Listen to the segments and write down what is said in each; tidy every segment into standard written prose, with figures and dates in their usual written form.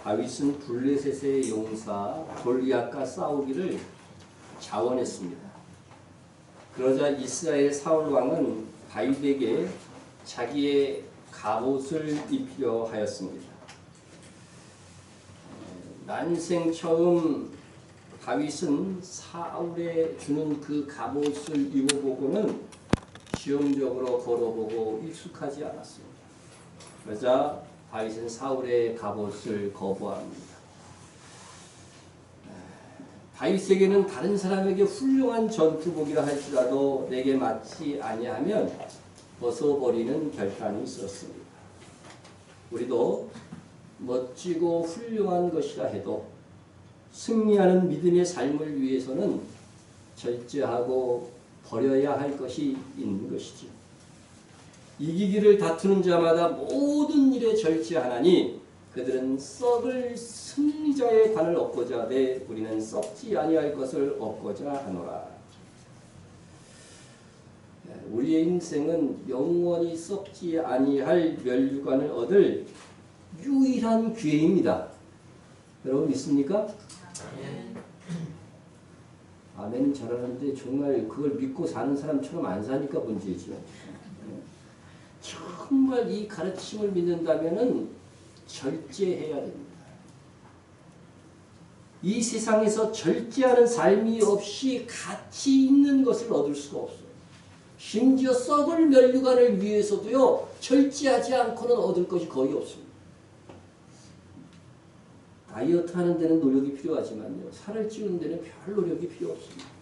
다윗은 블레셋의 용사 골리앗과 싸우기를 자원했습니다. 그러자 이스라엘 사울 왕은 다윗에게 자기의 갑옷을 입히려 하였습니다. 난생 처음 다윗은 사울에 주는 그 갑옷을 입어보고는 시험적으로 걸어보고 익숙하지 않았습니다. 그러자 다윗은 사울의 갑옷을 거부합니다. 다윗에게는 다른 사람에게 훌륭한 전투복이라 할지라도 내게 맞지 아니하면 벗어버리는 결단이 있었습니다. 우리도 멋지고 훌륭한 것이라 해도 승리하는 믿음의 삶을 위해서는 절제하고 버려야 할 것이 있는 것이죠. 이기기를 다투는 자마다 모든 일에 절제하나니 그들은 썩을 승리자의 관을 얻고자 하되 우리는 썩지 아니할 것을 얻고자 하노라. 우리의 인생은 영원히 썩지 아니할 멸류관을 얻을 유일한 기회입니다. 여러분 믿습니까? 아멘 잘하는데 정말 그걸 믿고 사는 사람처럼 안 사니까 문제죠. 정말 이 가르침을 믿는다면은 절제해야 됩니다. 이 세상에서 절제하는 삶이 없이 가치 있는 것을 얻을 수가 없어요. 심지어 썩을 멸류관을 위해서도요, 절제하지 않고는 얻을 것이 거의 없습니다. 다이어트 하는 데는 노력이 필요하지만요, 살을 찌우는 데는 별 노력이 필요 없습니다.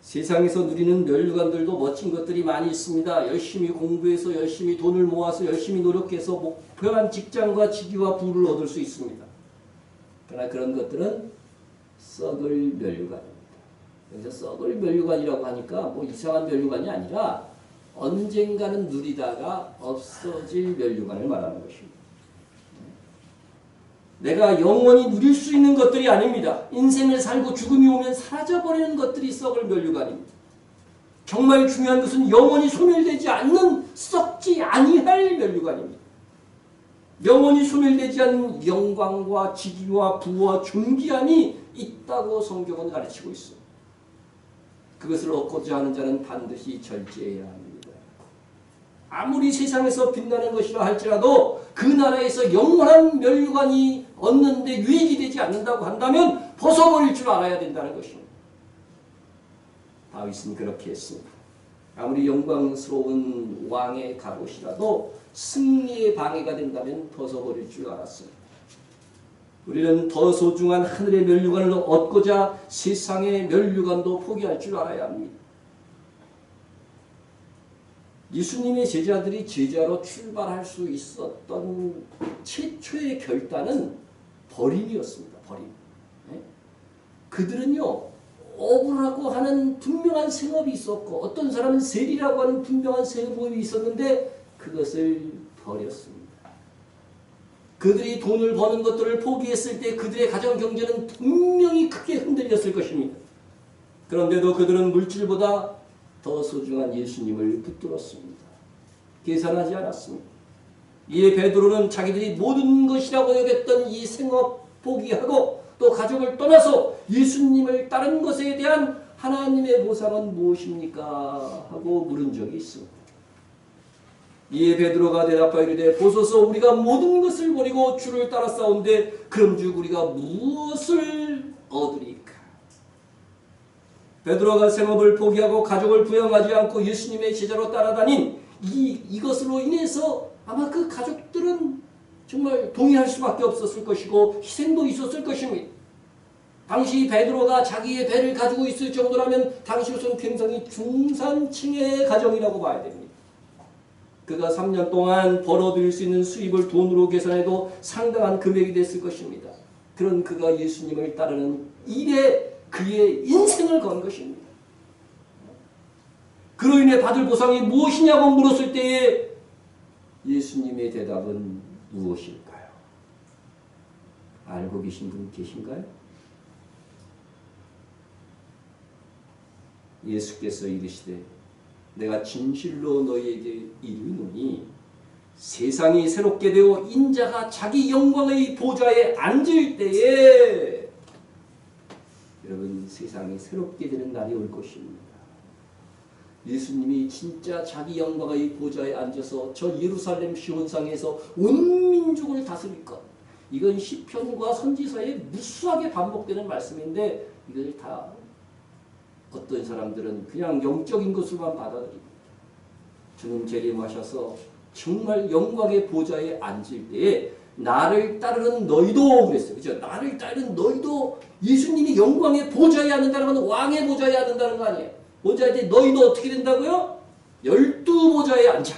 세상에서 누리는 멸류관들도 멋진 것들이 많이 있습니다. 열심히 공부해서 열심히 돈을 모아서 열심히 노력해서 목표한 직장과 직위와 부를 얻을 수 있습니다. 그러나 그런 것들은 썩을 멸류관입니다. 여기서 썩을 멸류관이라고 하니까 뭐 이상한 멸류관이 아니라 언젠가는 누리다가 없어질 멸류관을 말하는 것입니다. 내가 영원히 누릴 수 있는 것들이 아닙니다. 인생을 살고 죽음이 오면 사라져버리는 것들이 썩을 멸류관입니다. 정말 중요한 것은 영원히 소멸되지 않는 썩지 아니할 멸류관입니다. 영원히 소멸되지 않는 영광과 직위와 부와 존귀함이 있다고 성경은 가르치고 있습니다. 그것을 얻고자 하는 자는 반드시 절제해야 합니다. 아무리 세상에서 빛나는 것이라 할지라도 그 나라에서 영원한 멸류관이 얻는데 유익이 되지 않는다고 한다면 벗어버릴 줄 알아야 된다는 것입니다. 다윗은 그렇게 했습니다. 아무리 영광스러운 왕의 갑옷이라도 승리의 방해가 된다면 벗어버릴 줄 알았습니다. 우리는 더 소중한 하늘의 멸류관을 얻고자 세상의 멸류관도 포기할 줄 알아야 합니다. 예수님의 제자들이 제자로 출발할 수 있었던 최초의 결단은 버림이었습니다. 버림. 그들은요, 어부라고 하는 분명한 생업이 있었고 어떤 사람은 세리라고 하는 분명한 생업이 있었는데 그것을 버렸습니다. 그들이 돈을 버는 것들을 포기했을 때 그들의 가정 경제는 분명히 크게 흔들렸을 것입니다. 그런데도 그들은 물질보다 더 소중한 예수님을 붙들었습니다. 계산하지 않았습니다. 이에 베드로는 자기들이 모든 것이라고 여겼던 이 생업 포기하고 또 가족을 떠나서 예수님을 따른 것에 대한 하나님의 보상은 무엇입니까? 하고 물은 적이 있습니다. 이에 베드로가 대답하여 이르되 보소서 우리가 모든 것을 버리고 주를 따라 싸운데 그럼즉 우리가 무엇을 얻으리까? 베드로가 생업을 포기하고 가족을 부양하지 않고 예수님의 제자로 따라다닌 이것으로 인해서 아마 그 가족들은 정말 동의할 수밖에 없었을 것이고 희생도 있었을 것입니다. 당시 베드로가 자기의 배를 가지고 있을 정도라면 당시로서는 굉장히 중산층의 가정이라고 봐야 됩니다. 그가 3년 동안 벌어들일 수 있는 수입을 돈으로 계산해도 상당한 금액이 됐을 것입니다. 그런 그가 예수님을 따르는 일에 그의 인생을 건 것입니다. 그로 인해 받을 보상이 무엇이냐고 물었을 때에 예수님의 대답은 무엇일까요? 알고 계신 분 계신가요? 예수께서 이르시되 내가 진실로 너희에게 이르노니 세상이 새롭게 되어 인자가 자기 영광의 보좌에 앉을 때에 여러분 세상이 새롭게 되는 날이 올 것입니다. 예수님이 진짜 자기 영광의 보좌에 앉아서 저 예루살렘 시온상에서 온 민족을 다스릴 것. 이건 시편과 선지서에 무수하게 반복되는 말씀인데 이걸 다 어떤 사람들은 그냥 영적인 것으로만 받아들입니다. 주님 재림하셔서 정말 영광의 보좌에 앉을 때에 나를 따르는 너희도 그랬어요. 그죠? 나를 따르는 너희도 예수님이 영광의 보좌에 앉는다는 건 왕의 보좌에 앉는다는 거 아니에요. 보좌에 때 너희도 어떻게 된다고요? 12보좌에 앉아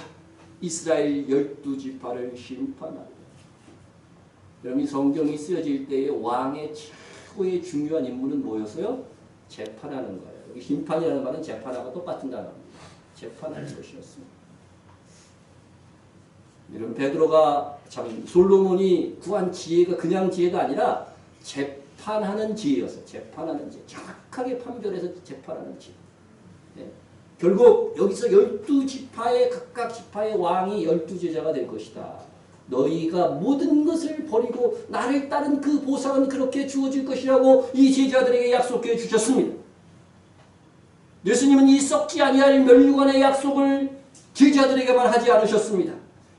이스라엘 12지파를 심판하리라. 여러분 성경이 쓰여질 때에 왕의 최고의 중요한 임무는 뭐였어요? 재판하는 거예요. 여기 심판이라는 말은 재판하고 똑같은 단어입니다. 재판하는 것이었습니다. 여러분 베드로가 참 솔로몬이 구한 지혜가 그냥 지혜가 아니라 재판하는 지혜였어요. 재판하는 지혜. 정확하게 판별해서 재판하는 지혜. 네. 결국 여기서 12지파의 각각 지파의 왕이 12제자가 될 것이다. 너희가 모든 것을 버리고 나를 따른 그 보상은 그렇게 주어질 것이라고 이 제자들에게 약속해 주셨습니다. 예수님은 이 썩지 아니할 멸류관의 약속을 제자들에게만 하지 않으셨습니다.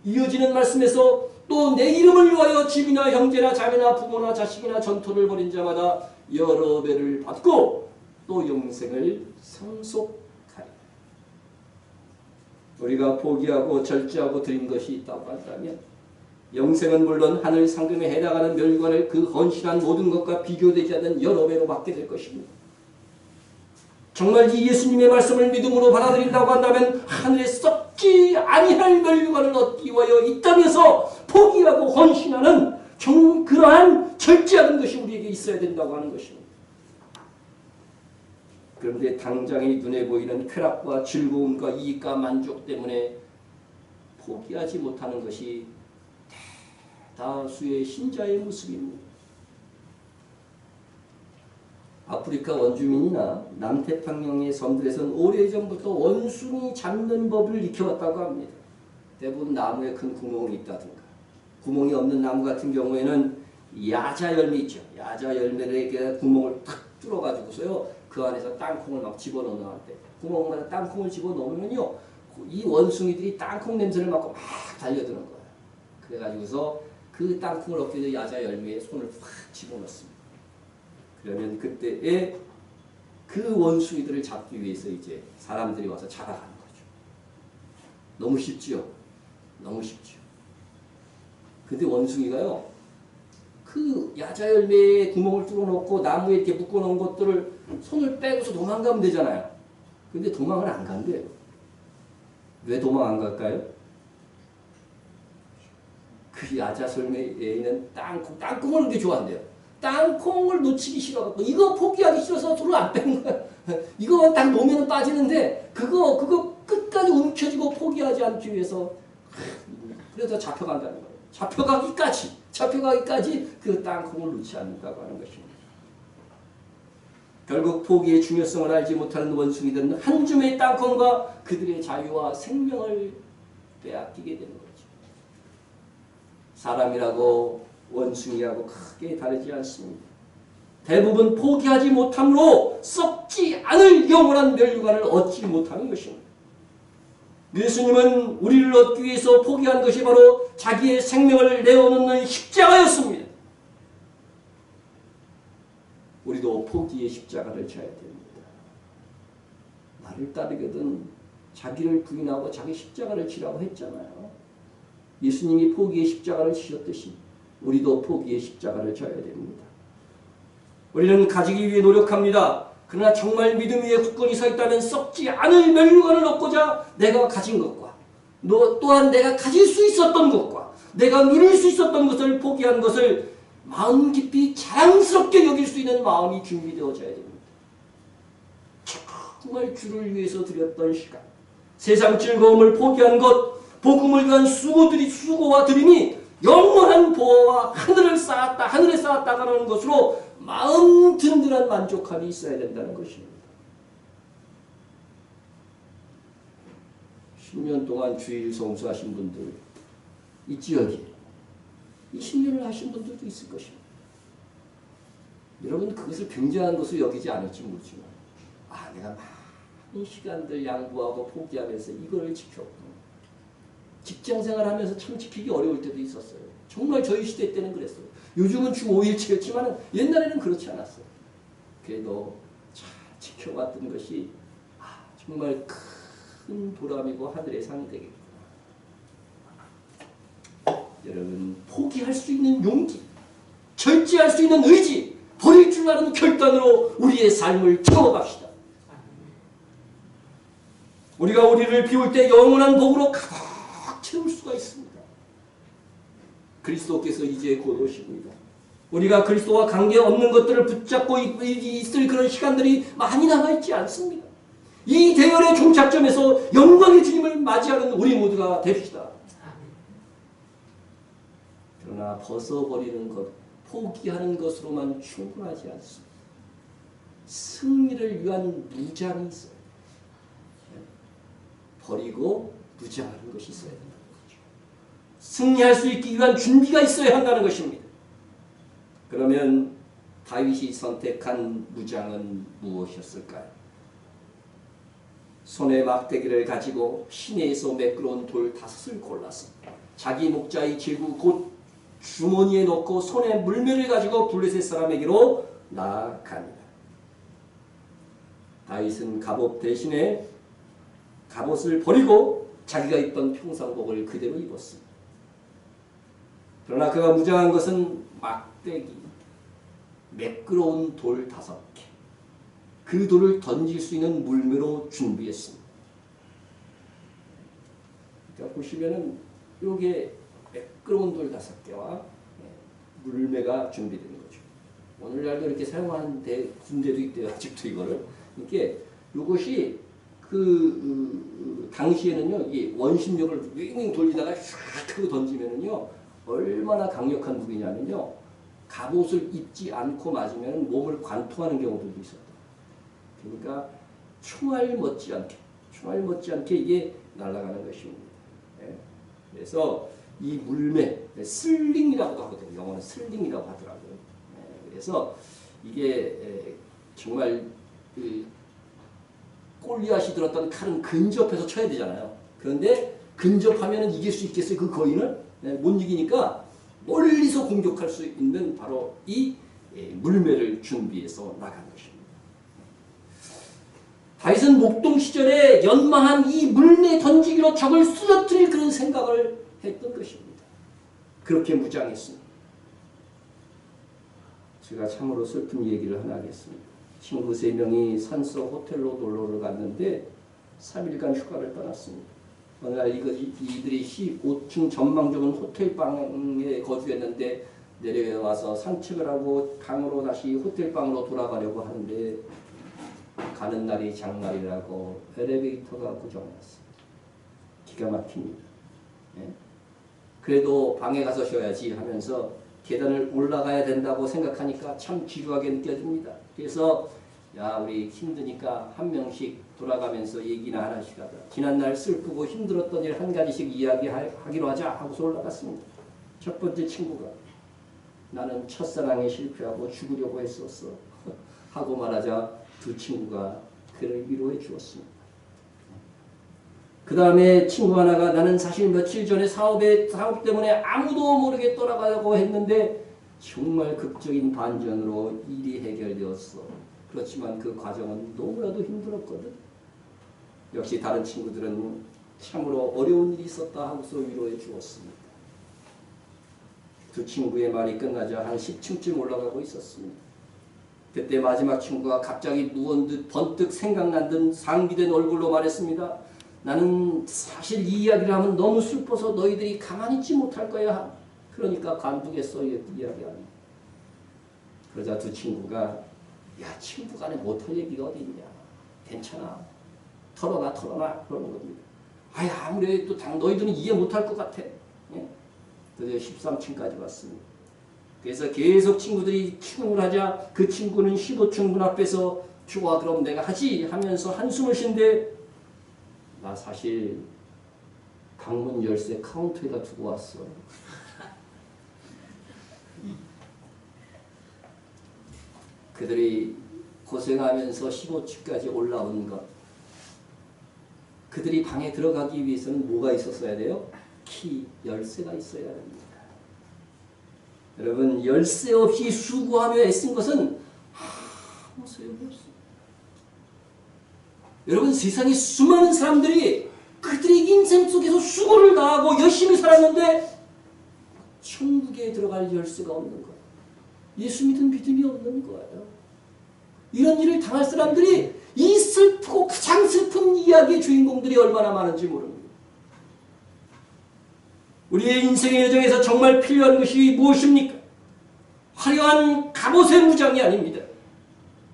이어지는 말씀에서 또 내 이름을 위하여 집이나 형제나 자매나 부모나 자식이나 전토를 벌인 자마다 여러 배를 받고 또 영생을 상속하리. 우리가 포기하고 절제하고 드린 것이 있다고 한다면 영생은 물론 하늘 상금에 해당하는 멸관을 그 헌신한 모든 것과 비교되지 않는 여러 배로 받게 될 것입니다. 정말 이 예수님의 말씀을 믿음으로 받아들인다고 한다면 하늘에 썩지 아니할 멸류관을 얻기 위하여 이 땅에서 포기하고 헌신하는 그러한 절제하는 것이 우리에게 있어야 된다고 하는 것입니다. 그런데 당장의 눈에 보이는 쾌락과 즐거움과 이익과 만족 때문에 포기하지 못하는 것이 대다수의 신자의 모습입니다. 아프리카 원주민이나 남태평양의 섬들에서는 오래전부터 원숭이 잡는 법을 익혀왔다고 합니다. 대부분 나무에 큰 구멍이 있다든가 구멍이 없는 나무 같은 경우에는 야자 열매 있죠. 야자 열매를 이렇게 구멍을 탁 뚫어가지고서요 그 안에서 땅콩을 막 집어넣는 때 구멍마다 땅콩을 집어넣으면요 이 원숭이들이 땅콩 냄새를 맡고 막 달려드는 거예요. 그래가지고서 그 땅콩을 얻기 위해서 야자 열매에 손을 확 집어넣습니다. 그러면 그때에 그 원숭이들을 잡기 위해서 이제 사람들이 와서 잡아가는 거죠. 너무 쉽지요? 너무 쉽죠. 근데 원숭이가요, 그 야자 열매에 구멍을 뚫어놓고 나무에 이렇게 묶어놓은 것들을 손을 빼고서 도망가면 되잖아요. 근데 도망을 안 간대요. 왜 도망 안 갈까요? 그 야자 열매에 있는 땅콩을 그렇게 좋아한대요. 땅콩을 놓치기 싫어갖고 이거 포기하기 싫어서 손을 안 빼는 거야. 이거 딱 놓으면 빠지는데 그거 끝까지 움켜쥐고 포기하지 않기 위해서 그래서 잡혀간다는 거예요. 잡혀가기까지 그 땅콩을 놓지 않는다고 하는 것입니다. 결국 포기의 중요성을 알지 못하는 원숭이들은 한 줌의 땅콩과 그들의 자유와 생명을 빼앗기게 되는 거죠. 사람이라고 원숭이하고 크게 다르지 않습니다. 대부분 포기하지 못함으로 썩지 않을 영원한 멸류관을 얻지 못하는 것입니다. 예수님은 우리를 얻기 위해서 포기한 것이 바로 자기의 생명을 내어놓는 십자가였습니다. 우리도 포기의 십자가를 져야 됩니다. 나를 따르거든 자기를 부인하고 자기 십자가를 지라고 했잖아요. 예수님이 포기의 십자가를 지셨듯이 우리도 포기의 십자가를 져야 됩니다. 우리는 가지기 위해 노력합니다. 그러나 정말 믿음 위에 굳건히 서 있다면 썩지 않을 멸류관을 얻고자 내가 가진 것과 또한 내가 가질 수 있었던 것과 내가 누릴 수 있었던 것을 포기한 것을 마음 깊이 자랑스럽게 여길 수 있는 마음이 준비되어져야 됩니다. 정말 주를 위해서 드렸던 시간, 세상 즐거움을 포기한 것, 복음을 위한 수고와 드림이 영원한 보호와 하늘에 쌓았다가라는 것으로 마음 든든한 만족함이 있어야 된다는 것입니다. 10년 동안 주일 성수하신 분들 이 지역에 20년을 하신 분들도 있을 것입니다. 여러분 그것을 굉장한 것으로 여기지 않을지 모르지만 내가 많은 시간들 양보하고 포기하면서 이걸 지켰고 직장생활하면서 참 지키기 어려울 때도 있었어요. 정말 저희 시대 때는 그랬어요. 요즘은 주 5일체였지만 옛날에는 그렇지 않았어요. 그래도 잘 지켜왔던 것이 정말 큰 보람이고 하늘의 상이 되겠구나. 여러분 포기할 수 있는 용기, 절제할 수 있는 의지, 버릴 줄 아는 결단으로 우리의 삶을 채워갑시다. 우리가 우리를 비울 때 영원한 복으로 가득 채울 수가 있습니다. 그리스도께서 이제 곧 오십니다. 우리가 그리스도와 관계없는 것들을 붙잡고 있을 그런 시간들이 많이 남아있지 않습니다. 이 대열의 종착점에서 영광의 주님을 맞이하는 우리 모두가 됩시다. 그러나 벗어버리는 것, 포기하는 것으로만 충분하지 않습니다. 승리를 위한 무장이 있어요. 버리고 무장하는 것이 있어야 된다는 거죠. 승리할 수 있기 위한 준비가 있어야 한다는 것입니다. 그러면 다윗이 선택한 무장은 무엇이었을까요? 손에 막대기를 가지고 시내에서 매끄러운 돌 5을 골라서 자기 목자의 질구 곧 주머니에 넣고 손에 물매를 가지고 블레셋 사람에게로 나아갑니다. 다윗은 갑옷 대신에 갑옷을 버리고 자기가 입던 평상복을 그대로 입었습니다. 그러나 그가 무장한 것은 막대기, 매끄러운 돌 5개, 그 돌을 던질 수 있는 물매로 준비했습니다. 그러니까 보시면은 요게 매끄러운 돌 5개와 물매가 준비되는 거죠. 오늘날도 이렇게 사용하는 군대도 있대요. 아직도 이거를. 이게 요것이 당시에는요, 이 원심력을 윙윙 돌리다가 샥 하고 던지면은요, 얼마나 강력한 무기냐면요, 갑옷을 입지 않고 맞으면 몸을 관통하는 경우들도 있었다. 그러니까 총알 못지않게 이게 날아가는 것입니다. 그래서 이 물매, 슬링이라고도 하거든요. 영어는 슬링이라고 하더라고요. 그래서 이게 정말 골리앗이 들었던 칼은 근접해서 쳐야 되잖아요. 그런데 근접하면 이길 수 있겠어요? 그 거인을? 못 이기니까 멀리서 공격할 수 있는 바로 이 물매를 준비해서 나간 것입니다. 다윗은 목동 시절에 연마한 이 물매 던지기로 적을 쓰러뜨릴 그런 생각을 했던 것입니다. 그렇게 무장했습니다. 제가 참으로 슬픈 얘기를 하나 하겠습니다. 친구 3명이 산속 호텔로 놀러를 갔는데 3일간 휴가를 떠났습니다. 어느 날 이들이 15층 전망 좋은 호텔방에 거주했는데 내려와서 산책을 하고 방으로 다시 호텔방으로 돌아가려고 하는데 가는 날이 장날이라고 엘리베이터가 고장났어요. 기가 막힙니다. 그래도 방에 가서 쉬어야지 하면서 계단을 올라가야 된다고 생각하니까 참 지루하게 느껴집니다. 그래서 우리 힘드니까 한 명씩 돌아가면서 얘기나 하나씩 하자. 지난날 슬프고 힘들었던 일 한 가지씩 이야기하기로 하자 하고서 올라갔습니다. 첫 번째 친구가 나는 첫사랑에 실패하고 죽으려고 했었어 하고 말하자 두 친구가 그를 위로해 주었습니다. 그 다음에 친구 하나가 나는 사실 며칠 전에 사업 때문에 아무도 모르게 떠나가려고 했는데 정말 극적인 반전으로 일이 해결되었어. 그렇지만 그 과정은 너무나도 힘들었거든. 역시 다른 친구들은 참으로 어려운 일이 있었다 하고서 위로해 주었습니다. 두 친구의 말이 끝나자 한 10층쯤 올라가고 있었습니다. 그때 마지막 친구가 갑자기 누운 듯 번뜩 생각난 듯 상기된 얼굴로 말했습니다. 나는 사실 이 이야기를 하면 너무 슬퍼서 너희들이 가만히 있지 못할 거야. 그러니까 관두겠어 이야기하니. 그러자 두 친구가 야 친구 간에 못할 얘기가 어디 있냐. 괜찮아. 털어놔 그러는 겁니다. 아무래도 너희들은 이해 못할 것 같아. 드디어 13층까지 왔습니다. 그래서 계속 친구들이 추궁을 하자 그 친구는 15층 문 앞에서 좋아 그럼 내가 하지 하면서 한숨을 쉰데 나 사실 방문 열쇠 카운터에다 두고 왔어. 그들이 고생하면서 15층까지 올라온 것. 그들이 방에 들어가기 위해서는 뭐가 있었어야 돼요? 키, 열쇠가 있어야 합니다. 여러분, 열쇠 없이 수고하며 애쓴 것은 아무 소용이 없습니다. 여러분, 세상에 수많은 사람들이 그들의 인생 속에서 수고를 다하고 열심히 살았는데 천국에 들어갈 열쇠가 없는 거예요. 예수 믿은 믿음이 없는 거예요. 이런 일을 당할 사람들이 이 슬프고 가장 슬픈 이야기의 주인공들이 얼마나 많은지 모릅니다. 우리의 인생의 여정에서 정말 필요한 것이 무엇입니까? 화려한 갑옷의 무장이 아닙니다.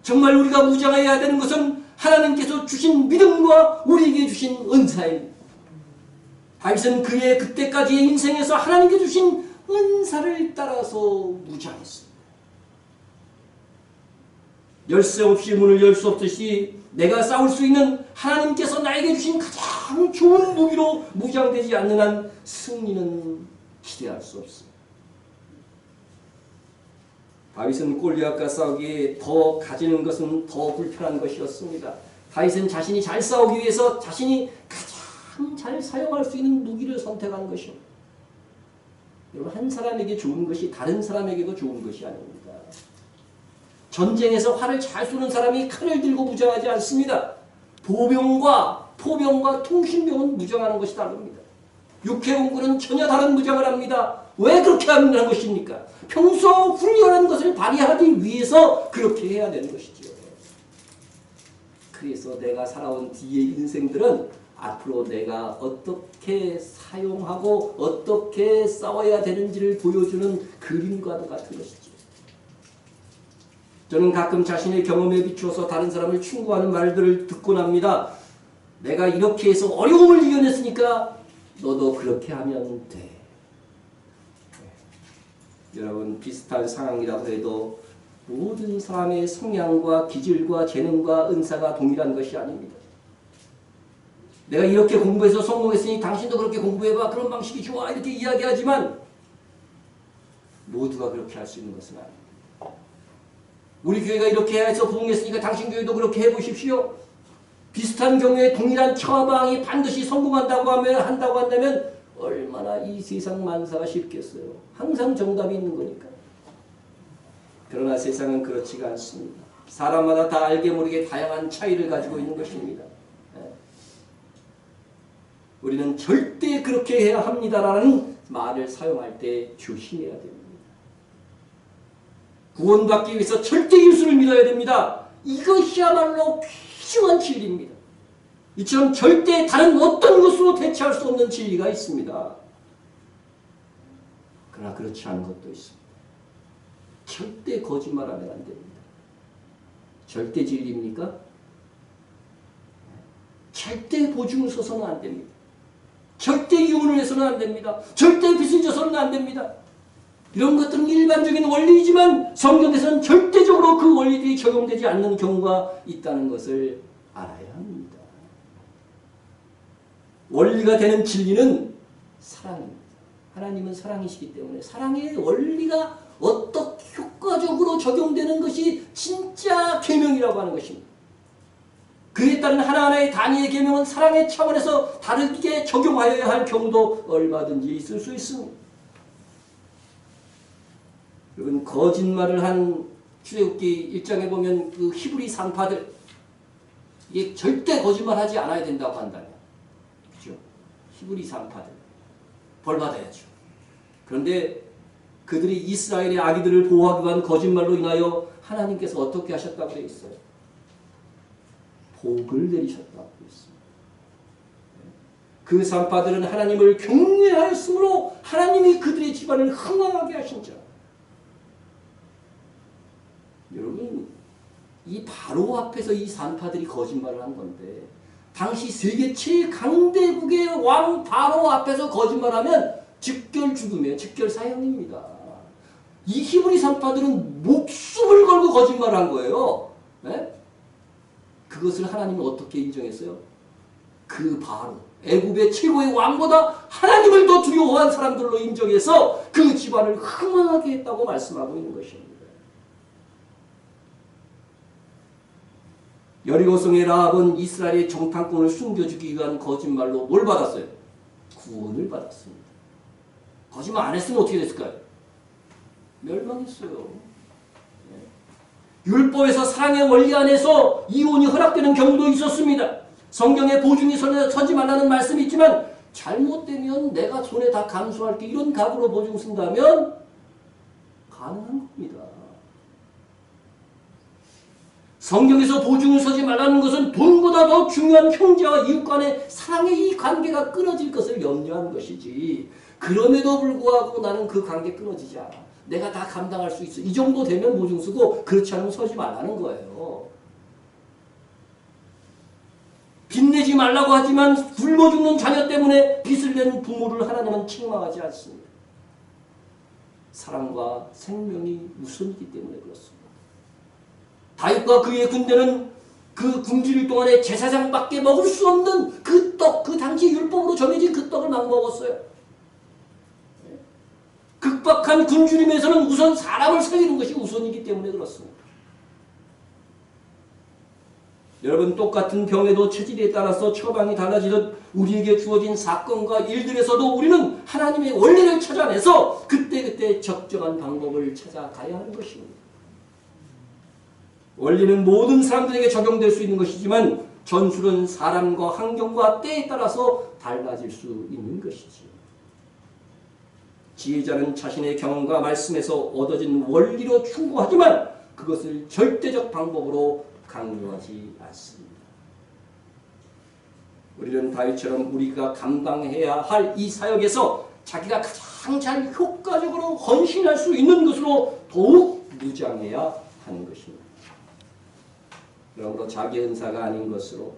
정말 우리가 무장해야 되는 것은 하나님께서 주신 믿음과 우리에게 주신 은사입니다. 다윗은 그의 그때까지의 인생에서 하나님께 주신 은사를 따라서 무장했습니다. 열쇠 없이 문을 열 수 없듯이 내가 싸울 수 있는 하나님께서 나에게 주신 가장 좋은 무기로 무장되지 않는 한 승리는 기대할 수 없습니다. 다윗은 골리앗과 싸우기에 더 가지는 것은 더 불편한 것이었습니다. 다윗은 자신이 잘 싸우기 위해서 자신이 가장 잘 사용할 수 있는 무기를 선택한 것입니다. 여러분, 한 사람에게 좋은 것이 다른 사람에게도 좋은 것이 아닙니다. 전쟁에서 활을 잘 쏘는 사람이 칼을 들고 무장하지 않습니다. 보병과 포병과 통신병은 무장하는 것이 다릅니다. 육해공군은 전혀 다른 무장을 합니다. 왜 그렇게 하는 것입니까? 평소 훈련한 것을 발휘하기 위해서 그렇게 해야 되는 것이지요. 그래서 내가 살아온 뒤의 인생들은 앞으로 내가 어떻게 사용하고 어떻게 싸워야 되는지를 보여주는 그림과도 같은 것이지요. 저는 가끔 자신의 경험에 비추어서 다른 사람을 충고하는 말들을 듣곤 합니다. 내가 이렇게 해서 어려움을 이겨냈으니까 너도 그렇게 하면 돼. 여러분, 비슷한 상황이라고 해도 모든 사람의 성향과 기질과 재능과 은사가 동일한 것이 아닙니다. 내가 이렇게 공부해서 성공했으니 당신도 그렇게 공부해봐. 그런 방식이 좋아. 이렇게 이야기하지만 모두가 그렇게 할 수 있는 것은 아닙니다. 우리 교회가 이렇게 해서 부흥했으니까 당신 교회도 그렇게 해보십시오. 비슷한 경우에 동일한 처방이 반드시 성공한다고 한다면 얼마나 이 세상 만사가 쉽겠어요. 항상 정답이 있는 거니까. 그러나 세상은 그렇지가 않습니다. 사람마다 다 알게 모르게 다양한 차이를 가지고 있는 것입니다. 우리는 절대 그렇게 해야 합니다라는 말을 사용할 때 조심해야 됩니다. 구원받기 위해서 절대 예수를 믿어야 됩니다. 이것이야말로 귀중한 진리입니다. 이처럼 절대 다른 어떤 것으로 대체할 수 없는 진리가 있습니다. 그러나 그렇지 않은 것도 있습니다. 절대 거짓말하면 안 됩니다. 절대 진리입니까? 절대 보증을 서서는 안 됩니다. 절대 이혼을 해서는 안 됩니다. 절대 빚을 져서는 안 됩니다. 이런 것들은 일반적인 원리이지만 성경에서는 절대적으로 그 원리들이 적용되지 않는 경우가 있다는 것을 알아야 합니다. 원리가 되는 진리는 사랑입니다. 하나님은 사랑이시기 때문에 사랑의 원리가 어떻게 효과적으로 적용되는 것이 진짜 계명이라고 하는 것입니다. 그에 따른 하나하나의 단위의 계명은 사랑의 차원에서 다르게 적용하여야 할 경우도 얼마든지 있을 수 있습니다. 여러분, 거짓말을 한 출애굽기 1장에 보면 그 히브리 상파들, 이게 절대 거짓말하지 않아야 된다고 한다면, 그죠? 히브리 상파들 벌 받아야죠. 그런데 그들이 이스라엘의 아기들을 보호하기 위한 거짓말로 인하여 하나님께서 어떻게 하셨다고 되어 있어요? 복을 내리셨다고 되어 있습니다. 그 상파들은 하나님을 경외하였으므로 하나님이 그들의 집안을 흥왕하게 하신 자. 여러분, 이 바로 앞에서 이 산파들이 거짓말을 한 건데, 당시 세계 최강대국의 왕 바로 앞에서 거짓말하면 즉결 죽음이에요. 즉결 사형입니다. 이 히브리 산파들은 목숨을 걸고 거짓말을 한 거예요. 네? 그것을 하나님은 어떻게 인정했어요? 그 바로 애굽의 최고의 왕보다 하나님을 더 두려워한 사람들로 인정해서 그 집안을 흥망하게 했다고 말씀하고 있는 것입니다. 여리고성의 라합은 이스라엘의 정탐꾼을 숨겨주기 위한 거짓말로 뭘 받았어요? 구원을 받았습니다. 거짓말 안 했으면 어떻게 됐을까요? 멸망했어요. 율법에서 사랑의 원리 안에서 이혼이 허락되는 경우도 있었습니다. 성경에 보증이 서지 말라는 말씀이 있지만 잘못되면 내가 손에 다 감수할게 이런 각오로 보증 쓴다면 가능한 겁니다. 성경에서 보증을 서지 말라는 것은 돈보다 더 중요한 형제와 이웃 간의 사랑의 이 관계가 끊어질 것을 염려하는 것이지, 그럼에도 불구하고 나는 그 관계 끊어지지 않아, 내가 다 감당할 수 있어, 이 정도 되면 보증 쓰고 그렇지 않으면 서지 말라는 거예요. 빚내지 말라고 하지만 굶어 죽는 자녀 때문에 빚을 낸 부모를 하나님은 책망하지 않습니다. 사랑과 생명이 우선이기 때문에 그렇습니다. 다윗과 그의 군대는 그 굶주릴 동안에 제사장밖에 먹을 수 없는 그 떡, 그 당시 율법으로 정해진 그 떡을 막 먹었어요. 극박한 굶주림에서는 우선 사람을 살리는 것이 우선이기 때문에 그렇습니다. 여러분, 똑같은 병에도 체질에 따라서 처방이 달라지듯 우리에게 주어진 사건과 일들에서도 우리는 하나님의 원리를 찾아내서 그때그때 적정한 방법을 찾아가야 하는 것입니다. 원리는 모든 사람들에게 적용될 수 있는 것이지만 전술은 사람과 환경과 때에 따라서 달라질 수 있는 것이지요. 지혜자는 자신의 경험과 말씀에서 얻어진 원리로 충고하지만 그것을 절대적 방법으로 강요하지 않습니다. 우리는 다윗처럼 우리가 감당해야 할 이 사역에서 자기가 가장 잘 효과적으로 헌신할 수 있는 것으로 더욱 무장해야 하는 것입니다. 그러므로 자기 은사가 아닌 것으로,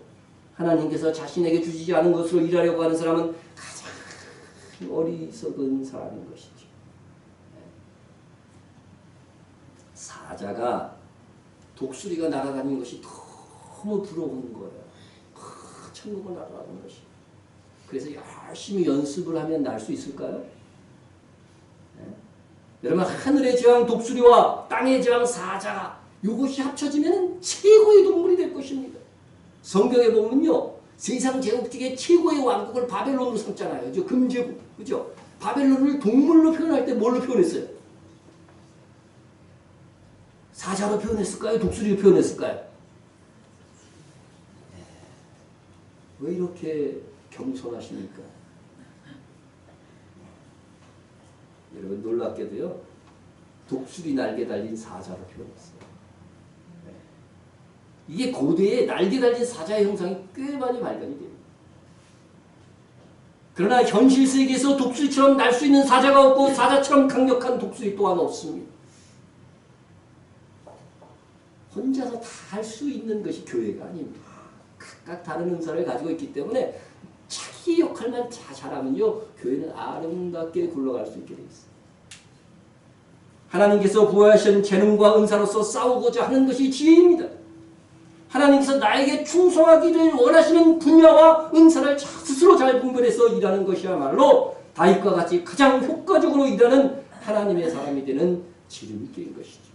하나님께서 자신에게 주시지 않은 것으로 일하려고 하는 사람은 가장 어리석은 사람인 것이죠. 사자가 독수리가 날아다니는 것이 너무 부러운 거예요. 천국을 날아가는 것이. 그래서 열심히 연습을 하면 날 수 있을까요? 여러분, 하늘의 제왕 독수리와 땅의 제왕 사자가 이것이 합쳐지면 최고의 동물이 될 것입니다. 성경에 보면요, 세상 제국지의 최고의 왕국을 바벨론으로 삼잖아요. 저 금제국, 그죠? 바벨론을 동물로 표현할 때 뭘로 표현했어요? 사자로 표현했을까요? 독수리로 표현했을까요? 왜 이렇게 겸손하십니까? 여러분, 놀랍게도요, 독수리 날개 달린 사자로 표현했어요. 이게 고대에 날개 달린 사자의 형상이 꽤 많이 발견이 됩니다. 그러나 현실 세계에서 독수리처럼 날 수 있는 사자가 없고 사자처럼 강력한 독수리 또한 없습니다. 혼자서 다 할 수 있는 것이 교회가 아닙니다. 각각 다른 은사를 가지고 있기 때문에 자기 역할만 잘하면요, 교회는 아름답게 굴러갈 수 있게 되어 있습니다. 하나님께서 부여하신 재능과 은사로서 싸우고자 하는 것이 지혜입니다. 하나님께서 나에게 충성하기를 원하시는 분야와 은사를 스스로 잘 분별해서 일하는 것이야말로 다윗과 같이 가장 효과적으로 일하는 하나님의 사람이 되는 지름길인 것이죠.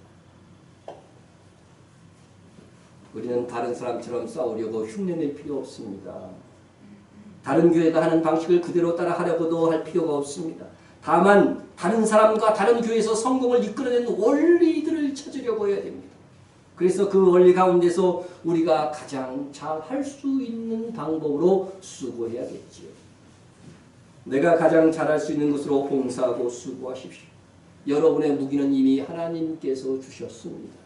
우리는 다른 사람처럼 싸우려고 흉내낼 필요 없습니다. 다른 교회가 하는 방식을 그대로 따라하려고도 할 필요가 없습니다. 다만 다른 사람과 다른 교회에서 성공을 이끌어내는 원리들을 찾으려고 해야 됩니다. 그래서 그 원리 가운데서 우리가 가장 잘 할 수 있는 방법으로 수고해야겠지요. 내가 가장 잘할 수 있는 것으로 봉사하고 수고하십시오. 여러분의 무기는 이미 하나님께서 주셨습니다.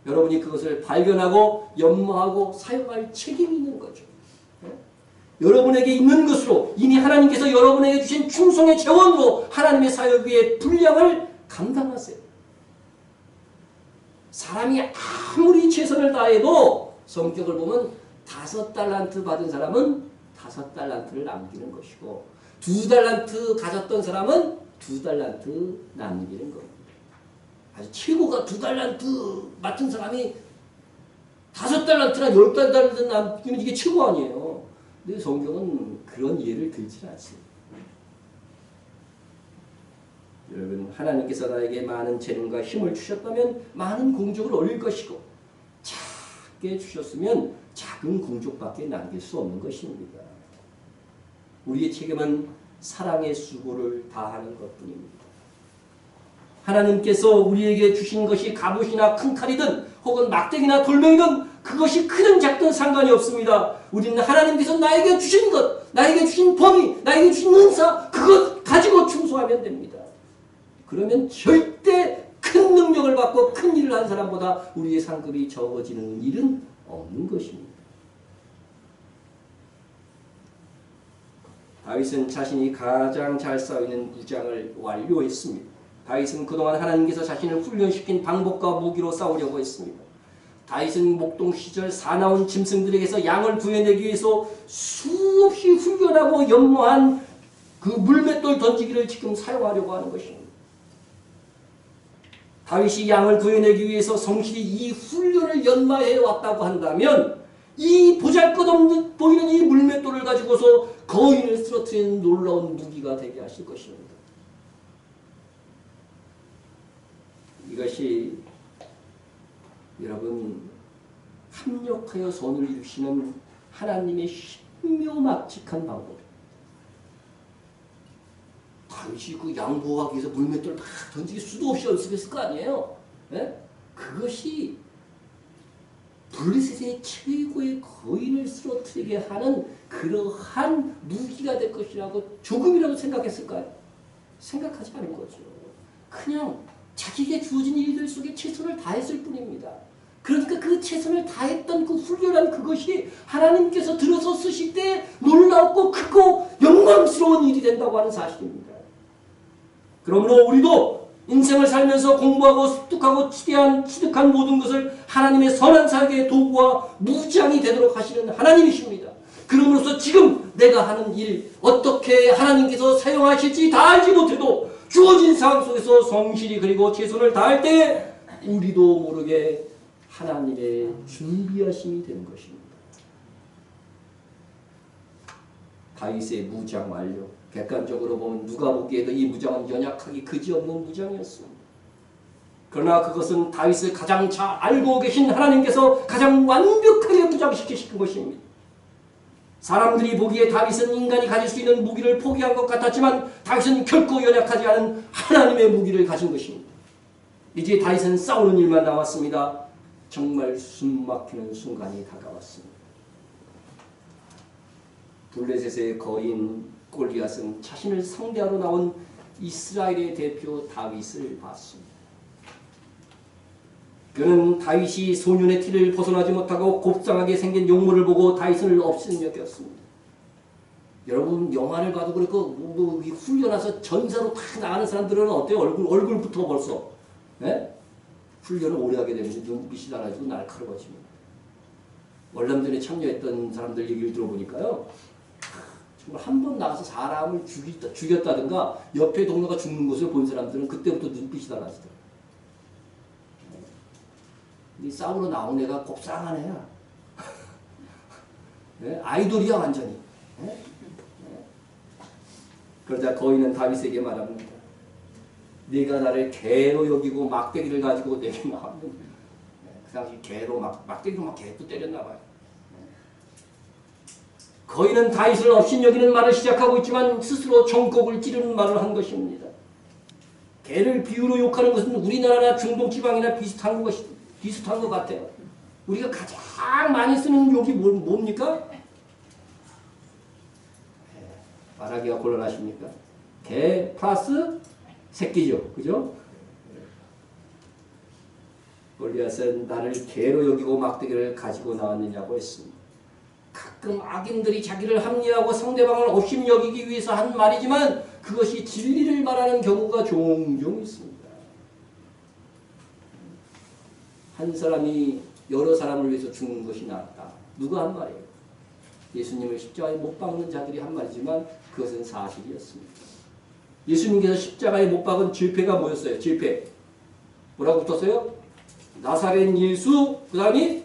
여러분이 그것을 발견하고 연마하고 사용할 책임이 있는 거죠. 여러분에게 있는 것으로 이미 하나님께서 여러분에게 주신 충성의 재원으로 하나님의 사역 위에 분량을 감당하세요. 사람이 아무리 최선을 다해도 성격을 보면 5달란트 받은 사람은 5달란트를 남기는 것이고 2달란트 가졌던 사람은 2달란트 남기는 겁니다. 아주 최고가 2달란트 맡은 사람이 5달란트나 10달란트 남기면 이게 최고 아니에요. 근데 성경은 그런 예를 들지 않습니다. 여러분, 하나님께서 나에게 많은 재능과 힘을 주셨다면 많은 공적을 얻을 것이고, 작게 주셨으면 작은 공적밖에 남길 수 없는 것입니다. 우리의 책임은 사랑의 수고를 다하는 것뿐입니다. 하나님께서 우리에게 주신 것이 갑옷이나 큰 칼이든 혹은 막대기나 돌멩이든 그것이 크든 작든 상관이 없습니다. 우리는 하나님께서 나에게 주신 것, 나에게 주신 범위, 나에게 주신 은사, 그것 가지고 충성하면 됩니다. 그러면 절대 큰 능력을 받고 큰 일을 한 사람보다 우리의 상급이 적어지는 일은 없는 것입니다. 다윗은 자신이 가장 잘 쌓여있는 무장을 완료했습니다. 다윗은 그동안 하나님께서 자신을 훈련시킨 방법과 무기로 싸우려고 했습니다. 다윗은 목동 시절 사나운 짐승들에게서 양을 구해내기 위해서 수없이 훈련하고 연모한 그 물맷돌 던지기를 지금 사용하려고 하는 것입니다. 다윗이 양을 구해내기 위해서 성실히 이 훈련을 연마해 왔다고 한다면 이 보잘것없는 보이는 이 물맷돌을 가지고서 거인을 쓰러뜨리는 놀라운 무기가 되게 하실 것입니다. 이것이 여러분 합력하여 선을 이루시는 하나님의 신묘막직한 방법입니다. 다윗이 그 양보하기 위해서 물맷돌을 막 던지기 수도 없이 연습했을 거 아니에요. 네? 그것이 블레셋의 최고의 거인을 쓰러뜨리게 하는 그러한 무기가 될 것이라고 조금이라도 생각했을까요? 생각하지 않은 거죠. 그냥 자기에게 주어진 일들 속에 최선을 다했을 뿐입니다. 그러니까 그 최선을 다했던 그 훌륭한 그것이 하나님께서 들어서 쓰실 때 놀랍고 크고 영광스러운 일이 된다고 하는 사실입니다. 그러므로 우리도 인생을 살면서 공부하고 습득하고 취득한 모든 것을 하나님의 선한 사역의 도구와 무장이 되도록 하시는 하나님이십니다. 그러므로서 지금 내가 하는 일 어떻게 하나님께서 사용하실지 다 알지 못해도 주어진 상황 속에서 성실히 그리고 최선을 다할 때 우리도 모르게 하나님의 준비하심이 되는 것입니다. 다윗의 무장 완료. 객관적으로 보면 누가 보기에도 이 무장은 연약하기 그지없는 무장이었습니다. 그러나 그것은 다윗을 가장 잘 알고 계신 하나님께서 가장 완벽하게 무장시키신 것입니다. 사람들이 보기에 다윗은 인간이 가질 수 있는 무기를 포기한 것 같았지만 다윗은 결코 연약하지 않은 하나님의 무기를 가진 것입니다. 이제 다윗은 싸우는 일만 남았습니다. 정말 숨막히는 순간이 다가왔습니다. 블레셋의 거인 골리앗은 자신을 상대하러 나온 이스라엘의 대표 다윗을 봤습니다. 그는 다윗이 소년의 티를 벗어나지 못하고 곱상하게 생긴 용모를 보고 다윗을 업신여겼습니다. 여러분 영화를 봐도 그렇고 훈련해서 전사로 다 나가는 사람들은 어때요? 얼굴부터 벌써 네? 훈련을 오래 하게 되면 눈빛이 달라지고 날카로워집니다. 월남전에 참여했던 사람들 얘기를 들어보니까요. 정말 한 번 나가서 사람을 죽였다든가 옆에 동료가 죽는 것을 본 사람들은 그때부터 눈빛이 달라지더라고요. 이 싸우러 나온 애가 곱상한 애야. 네? 아이돌이야 완전히. 네? 네. 그러자 거인은 다윗에게 말합니다. 네가 나를 개로 여기고 막대기를 가지고 내게 나왔는데 그 당시 개로 막대기로 막 개도 때렸나 봐요. 거인은 다윗을 업신여기는 말을 시작하고 있지만 스스로 정곡을 찌르는 말을 한 것입니다. 개를 비유로 욕하는 것은 우리나라나 중동지방이나 비슷한 것 같아요. 우리가 가장 많이 쓰는 욕이 뭡니까? 말하기가 곤란하십니까? 개 플러스 새끼죠. 그죠? 골리앗은 나를 개로 여기고 막대기를 가지고 나왔느냐고 했습니다. 가끔 악인들이 자기를 합리하고 상대방을 업신여기기 위해서 한 말이지만 그것이 진리를 말하는 경우가 종종 있습니다. 한 사람이 여러 사람을 위해서 죽는 것이 낫다. 누가 한 말이에요? 예수님을 십자가에 못 박는 자들이 한 말이지만 그것은 사실이었습니다. 예수님께서 십자가에 못 박은 죄패가 뭐였어요? 죄패. 뭐라고 붙었어요? 나사렛 예수, 그 다음이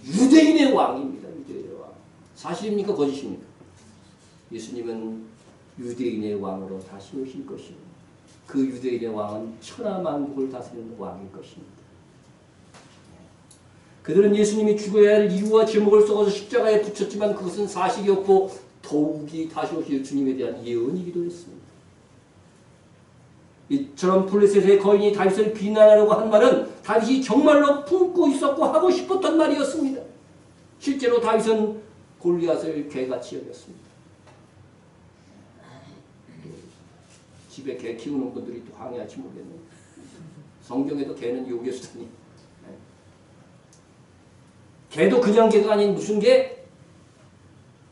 유대인의 왕입니다. 유대인의 왕. 사실입니까? 거짓입니까? 예수님은 유대인의 왕으로 다시 오실 것입니다. 그 유대인의 왕은 천하만국을 다스리는 왕일 것입니다. 그들은 예수님이 죽어야 할 이유와 제목을 써서 십자가에 붙였지만 그것은 사실이었고 더욱이 다시 오실 주님에 대한 예언이기도 했습니다. 이처럼 블레셋의 거인이 다윗을 비난하려고 한 말은 다윗이 정말로 품고 있었고 하고 싶었던 말이었습니다. 실제로 다윗은 골리앗을 개같이 여겼습니다. 집에 개 키우는 분들이 또 항의할지 모르겠네요. 성경에도 개는 요괴 수단이. 개도 그냥 개가 아닌 무슨 개?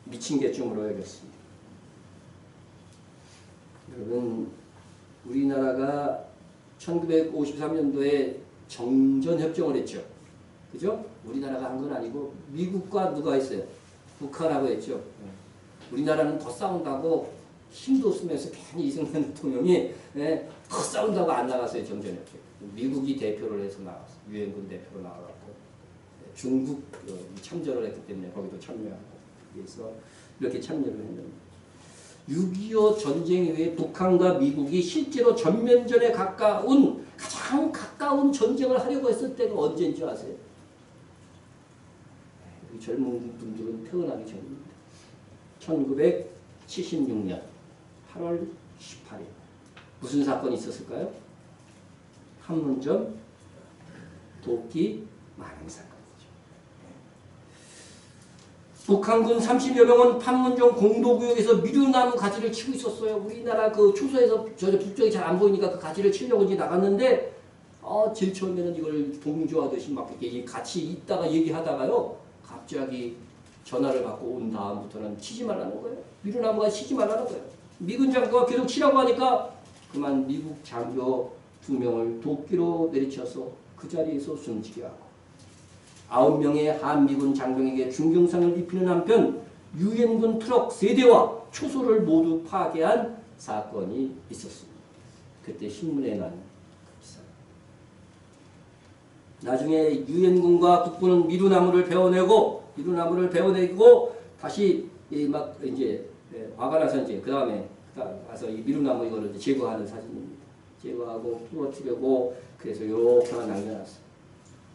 미친 개쯤으로 여겼습니다. 여러분, 우리나라가 1953년도에 정전협정을 했죠. 그죠? 우리나라가 한 건 아니고 미국과 누가 했어요? 북한하고 했죠. 우리나라는 더 싸운다고 힘도 쓰면서 괜히 이승만 대통령이 더 싸운다고 안 나갔어요. 정전협정. 미국이 대표를 해서 나갔어요. 유엔군 대표로 나가고 중국 참전을 했기 때문에 거기도 참여하고 그래서 이렇게 참여를 했는데 6.25 전쟁 이후에 북한과 미국이 실제로 전면전에 가까운 가장 가까운 전쟁을 하려고 했을 때가 언제인지 아세요? 우리 젊은 분들은 태어나기 전입니다. 1976년 8월 18일 무슨 사건이 있었을까요? 판문점 도끼 만행 사건이죠. 북한군 30여 명은 판문점 공도구역에서 미루나무 가지를 치고 있었어요. 우리나라 그 초소에서 저 북쪽이 잘 안 보이니까 그 가지를 치려고 이제 나갔는데 제일 처음에는 이걸 동조하듯이 막 이렇게 같이 있다가 얘기하다가요. 갑자기 전화를 받고 온 다음부터는 치지 말라는 거예요. 미루나무가 치지 말라는 거예요. 미군 장교가 계속 치라고 하니까 그만 미국 장교 2명을 도끼로 내리쳐서 그 자리에서 숨지게 하고 9명의 한미군 장병에게 중경상을 입히는 한편 유엔군 트럭 3대와 초소를 모두 파괴한 사건이 있었습니다. 그때 신문에 난 기사. 나중에 유엔군과 국군은 미루나무를 베어내고 다시 막 이제 화가 나서 이제 그 다음에 가서 이 미루나무 이거를 제거하는 사진입니다. 제거하고 부러뜨리고 그래서 이렇게만 남겨놨어요.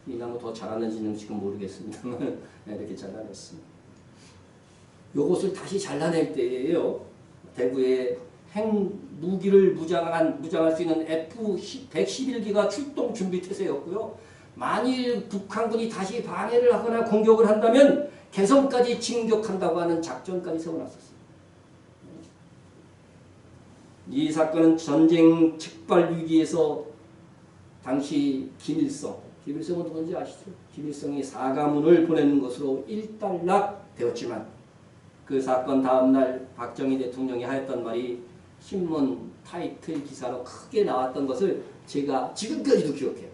이 나무 더 자랐는지는 지금 모르겠습니다만 이렇게 잘라냈습니다. 이것을 다시 잘라낼 때예요. 대구에 핵무기를 무장할 수 있는 F-111기가 출동 준비 태세였고요. 만일 북한군이 다시 방해를 하거나 공격을 한다면 개성까지 진격한다고 하는 작전까지 세워놨었습니다. 이 사건은 전쟁 직발 위기에서 당시 김일성은 누군지 아시죠? 김일성이 사과문을 보내는 것으로 일단락되었지만 그 사건 다음날 박정희 대통령이 하였던 말이 신문 타이틀 기사로 크게 나왔던 것을 제가 지금까지도 기억해요.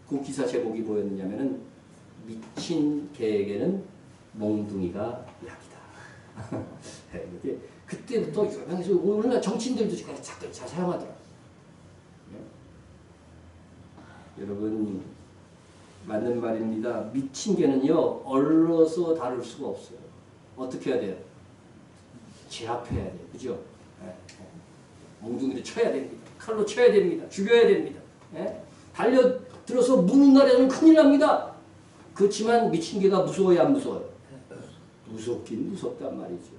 그 기사 제목이 뭐였냐면은 미친 개에게는 몽둥이가 약이다. 그때부터 유명해서 오늘날 정치인들도 잘 사용하더라고요. 여러분 맞는 말입니다. 미친 개는요 얼러서 다룰 수가 없어요. 어떻게 해야 돼요? 제압해야 돼요. 그죠? 몽둥이를 쳐야 됩니다. 칼로 쳐야 됩니다. 죽여야 됩니다. 달려들어서 무는 날에는 큰일 납니다. 그렇지만 미친 개가 무서워요? 안 무서워요? 무섭긴 무섭단 말이죠.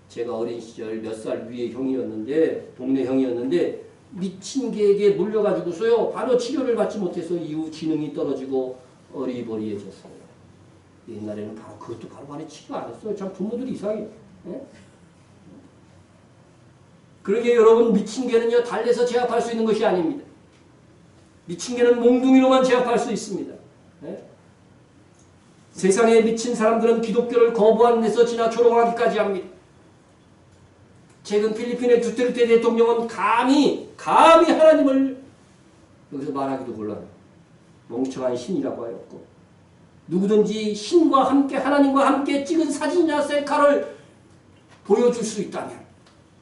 제가 어린 시절 몇 살 위의 형이었는데 동네 형이었는데 미친 개에게 물려가지고서요 바로 치료를 받지 못해서 이후 지능이 떨어지고 어리버리해졌어요. 옛날에는 그것도 바로 치료 안 했어요. 참 부모들이 이상해요. 그러게 여러분 미친 개는요 달래서 제압할 수 있는 것이 아닙니다. 미친 개는 몽둥이로만 제압할 수 있습니다. 세상에 미친 사람들은 기독교를 거부하는 데서 지나 조롱하기까지 합니다. 최근 필리핀의 두테르테 대통령은 감히 하나님을 여기서 말하기도 곤란해요. 멍청한 신이라고 하였고 누구든지 신과 함께 하나님과 함께 찍은 사진이나 셀카를 보여줄 수 있다면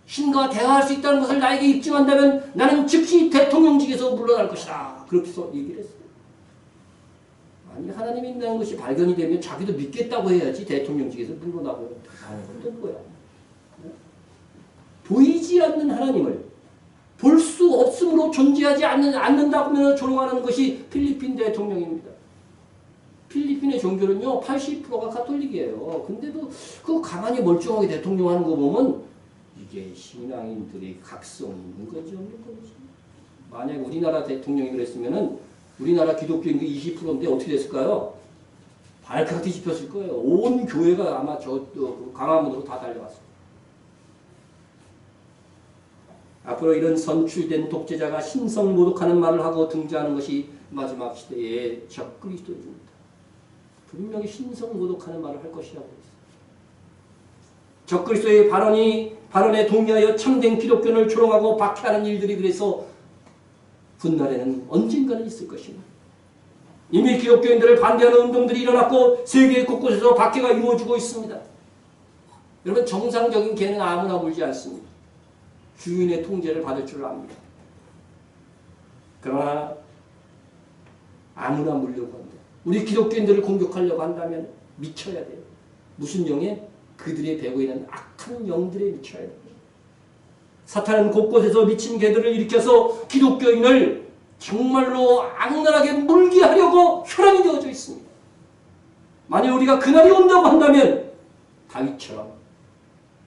신과 대화할 수 있다는 것을 나에게 입증한다면 나는 즉시 대통령직에서 물러날 것이다. 그렇게 얘기를 했어요. 아니 하나님이 있다는 것이 발견이 되면 자기도 믿겠다고 해야지 대통령직에서 물러나고 하는 거야. 보이지 않는 하나님을 볼 수 없으므로 존재하지 않는다고 조롱하는 것이 필리핀 대통령입니다. 필리핀의 종교는요 80%가 가톨릭이에요. 근데도 그 가만히 멀쩡하게 대통령 하는 거 보면 이게 신앙인들의 각성이 있는 건지 없는 건지. 만약 우리나라 대통령이 그랬으면은 우리나라 기독교인들이 20%인데 어떻게 됐을까요? 발칵 뒤집혔을 거예요. 온 교회가 아마 저 광화문으로 다 달려갔을 거예요. 앞으로 이런 선출된 독재자가 신성모독하는 말을 하고 등장하는 것이 마지막 시대의 적그리스도입니다. 분명히 신성모독하는 말을 할 것이라고 했어요. 적그리스도의 발언에 동의하여 참된 기독교를 조롱하고 박해하는 일들이 그래서 훗날에는 언젠가는 있을 것입니다. 이미 기독교인들을 반대하는 운동들이 일어났고 세계 곳곳에서 박해가 이루어지고 있습니다. 여러분 정상적인 개는 아무나 물지 않습니다. 주인의 통제를 받을 줄 압니다. 그러나 아무나 물려고 한다. 우리 기독교인들을 공격하려고 한다면 미쳐야 돼요. 무슨 영에? 그들의 배후에 있는 악한 영들에 미쳐야 돼요. 사탄은 곳곳에서 미친 개들을 일으켜서 기독교인을 정말로 악랄하게 물게 하려고 혈안이 되어져 있습니다. 만약 우리가 그날이 온다고 한다면 다윗처럼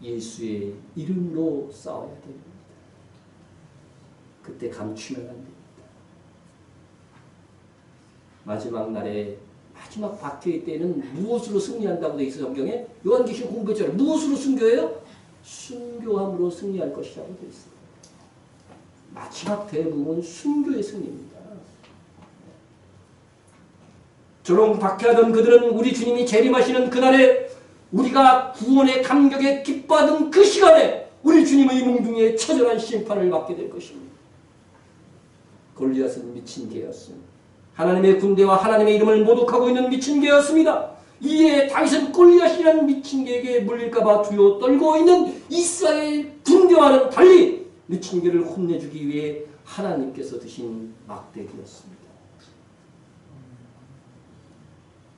예수의 이름으로 싸워야 됩니다. 그때 감추면 안 됩니다. 마지막 날에 마지막 박해의 때는 무엇으로 승리한다고 되어 있어요. 성경에 요한계시록 공부했잖아요. 무엇으로 순교해요? 순교함으로 승리할 것이라고 되어 있어요. 마지막 대부분 순교의 승리입니다. 저런 박해하던 그들은 우리 주님이 재림하시는 그날에 우리가 구원의 감격에 기뻐하던 그 시간에 우리 주님의 몽둥이에 처절한 심판을 받게 될 것입니다. 골리앗은 미친 개였습니다. 하나님의 군대와 하나님의 이름을 모독하고 있는 미친 개였습니다. 이에 다윗은 골리앗이라는 미친 개에게 물릴까봐 두려워 떨고 있는 이스라엘 군대와는 달리 미친 개를 혼내주기 위해 하나님께서 드신 막대기였습니다.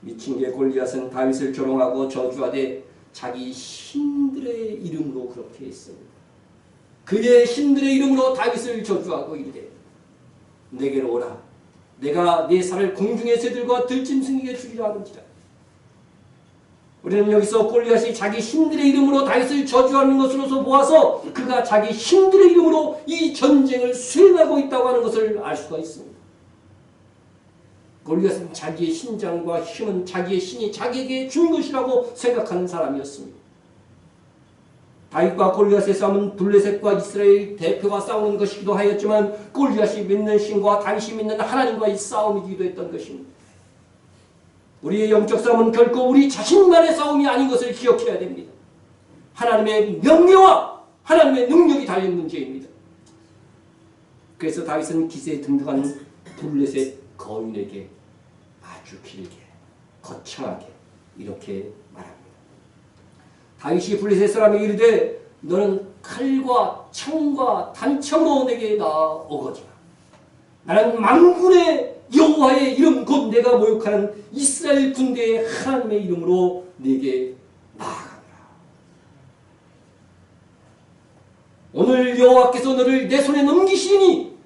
미친 개 골리앗은 다윗을 조롱하고 저주하되 자기 신들의 이름으로 그렇게 했습니다. 그의 신들의 이름으로 다윗을 저주하고 이르되 내게로 오라. 내가 네 살을 공중의 새들과 들짐승에게 주리라 하는지라. 우리는 여기서 골리앗이 자기 신들의 이름으로 다윗을 저주하는 것으로서 보아서 그가 자기 신들의 이름으로 이 전쟁을 수행하고 있다고 하는 것을 알 수가 있습니다. 골리앗은 자기의 신장과 힘은 자기의 신이 자기에게 준 것이라고 생각하는 사람이었습니다. 다윗과 골리앗의 싸움은 블레셋과 이스라엘 대표가 싸우는 것이기도 하였지만 골리앗이 믿는 신과 다윗이 믿는 하나님과의 싸움이기도 했던 것입니다. 우리의 영적 싸움은 결코 우리 자신만의 싸움이 아닌 것을 기억해야 됩니다. 하나님의 명예와 하나님의 능력이 달린 문제입니다. 그래서 다윗은 기세에 등등한 블레셋 거인에게 아주 길게 거창하게 이렇게 말합니다. 다윗이 블레셋 사람에게 이르되 너는 칼과 창과 단창으로 내게 나아오거니와 나는 만군의 여호와의 이름 곧 내가 모욕하는 이스라엘 군대의 하나님의 이름으로 내게 나아가노라. 오늘 여호와께서 너를 내 손에 넘기시니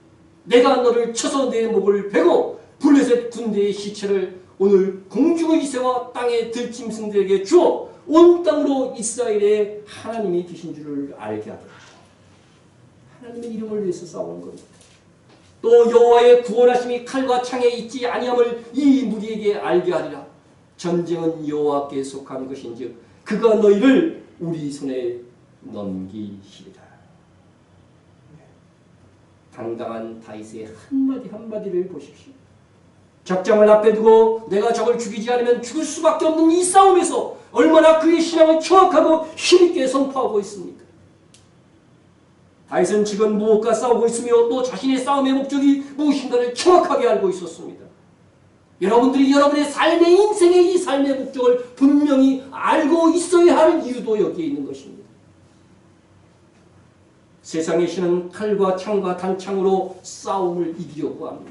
내가 너를 쳐서 내 목을 베고 블레셋 군대의 시체를 오늘 공중의 새와 땅의 들짐승들에게 주어 온 땅으로 이스라엘의 하나님이 계신 줄을 알게 하도록. 하나님의 이름을 위해서 싸우는 겁니다. 또 여호와의 구원하심이 칼과 창에 있지 아니함을 이 무리에게 알게 하리라. 전쟁은 여호와께 속한 것인즉 그가 너희를 우리 손에 넘기시리라. 당당한 다윗의 한마디 한마디를 보십시오. 적장을 앞에 두고 내가 적을 죽이지 않으면 죽을 수밖에 없는 이 싸움에서 얼마나 그의 신앙을 정확하고 힘있게 선포하고 있습니까? 다윗은 지금 무엇과 싸우고 있으며 또 자신의 싸움의 목적이 무엇인가를 정확하게 알고 있었습니다. 여러분들이 여러분의 삶의 인생의 이 삶의 목적을 분명히 알고 있어야 할 이유도 여기에 있는 것입니다. 세상의 신은 칼과 창과 단창으로 싸움을 이기려고 합니다.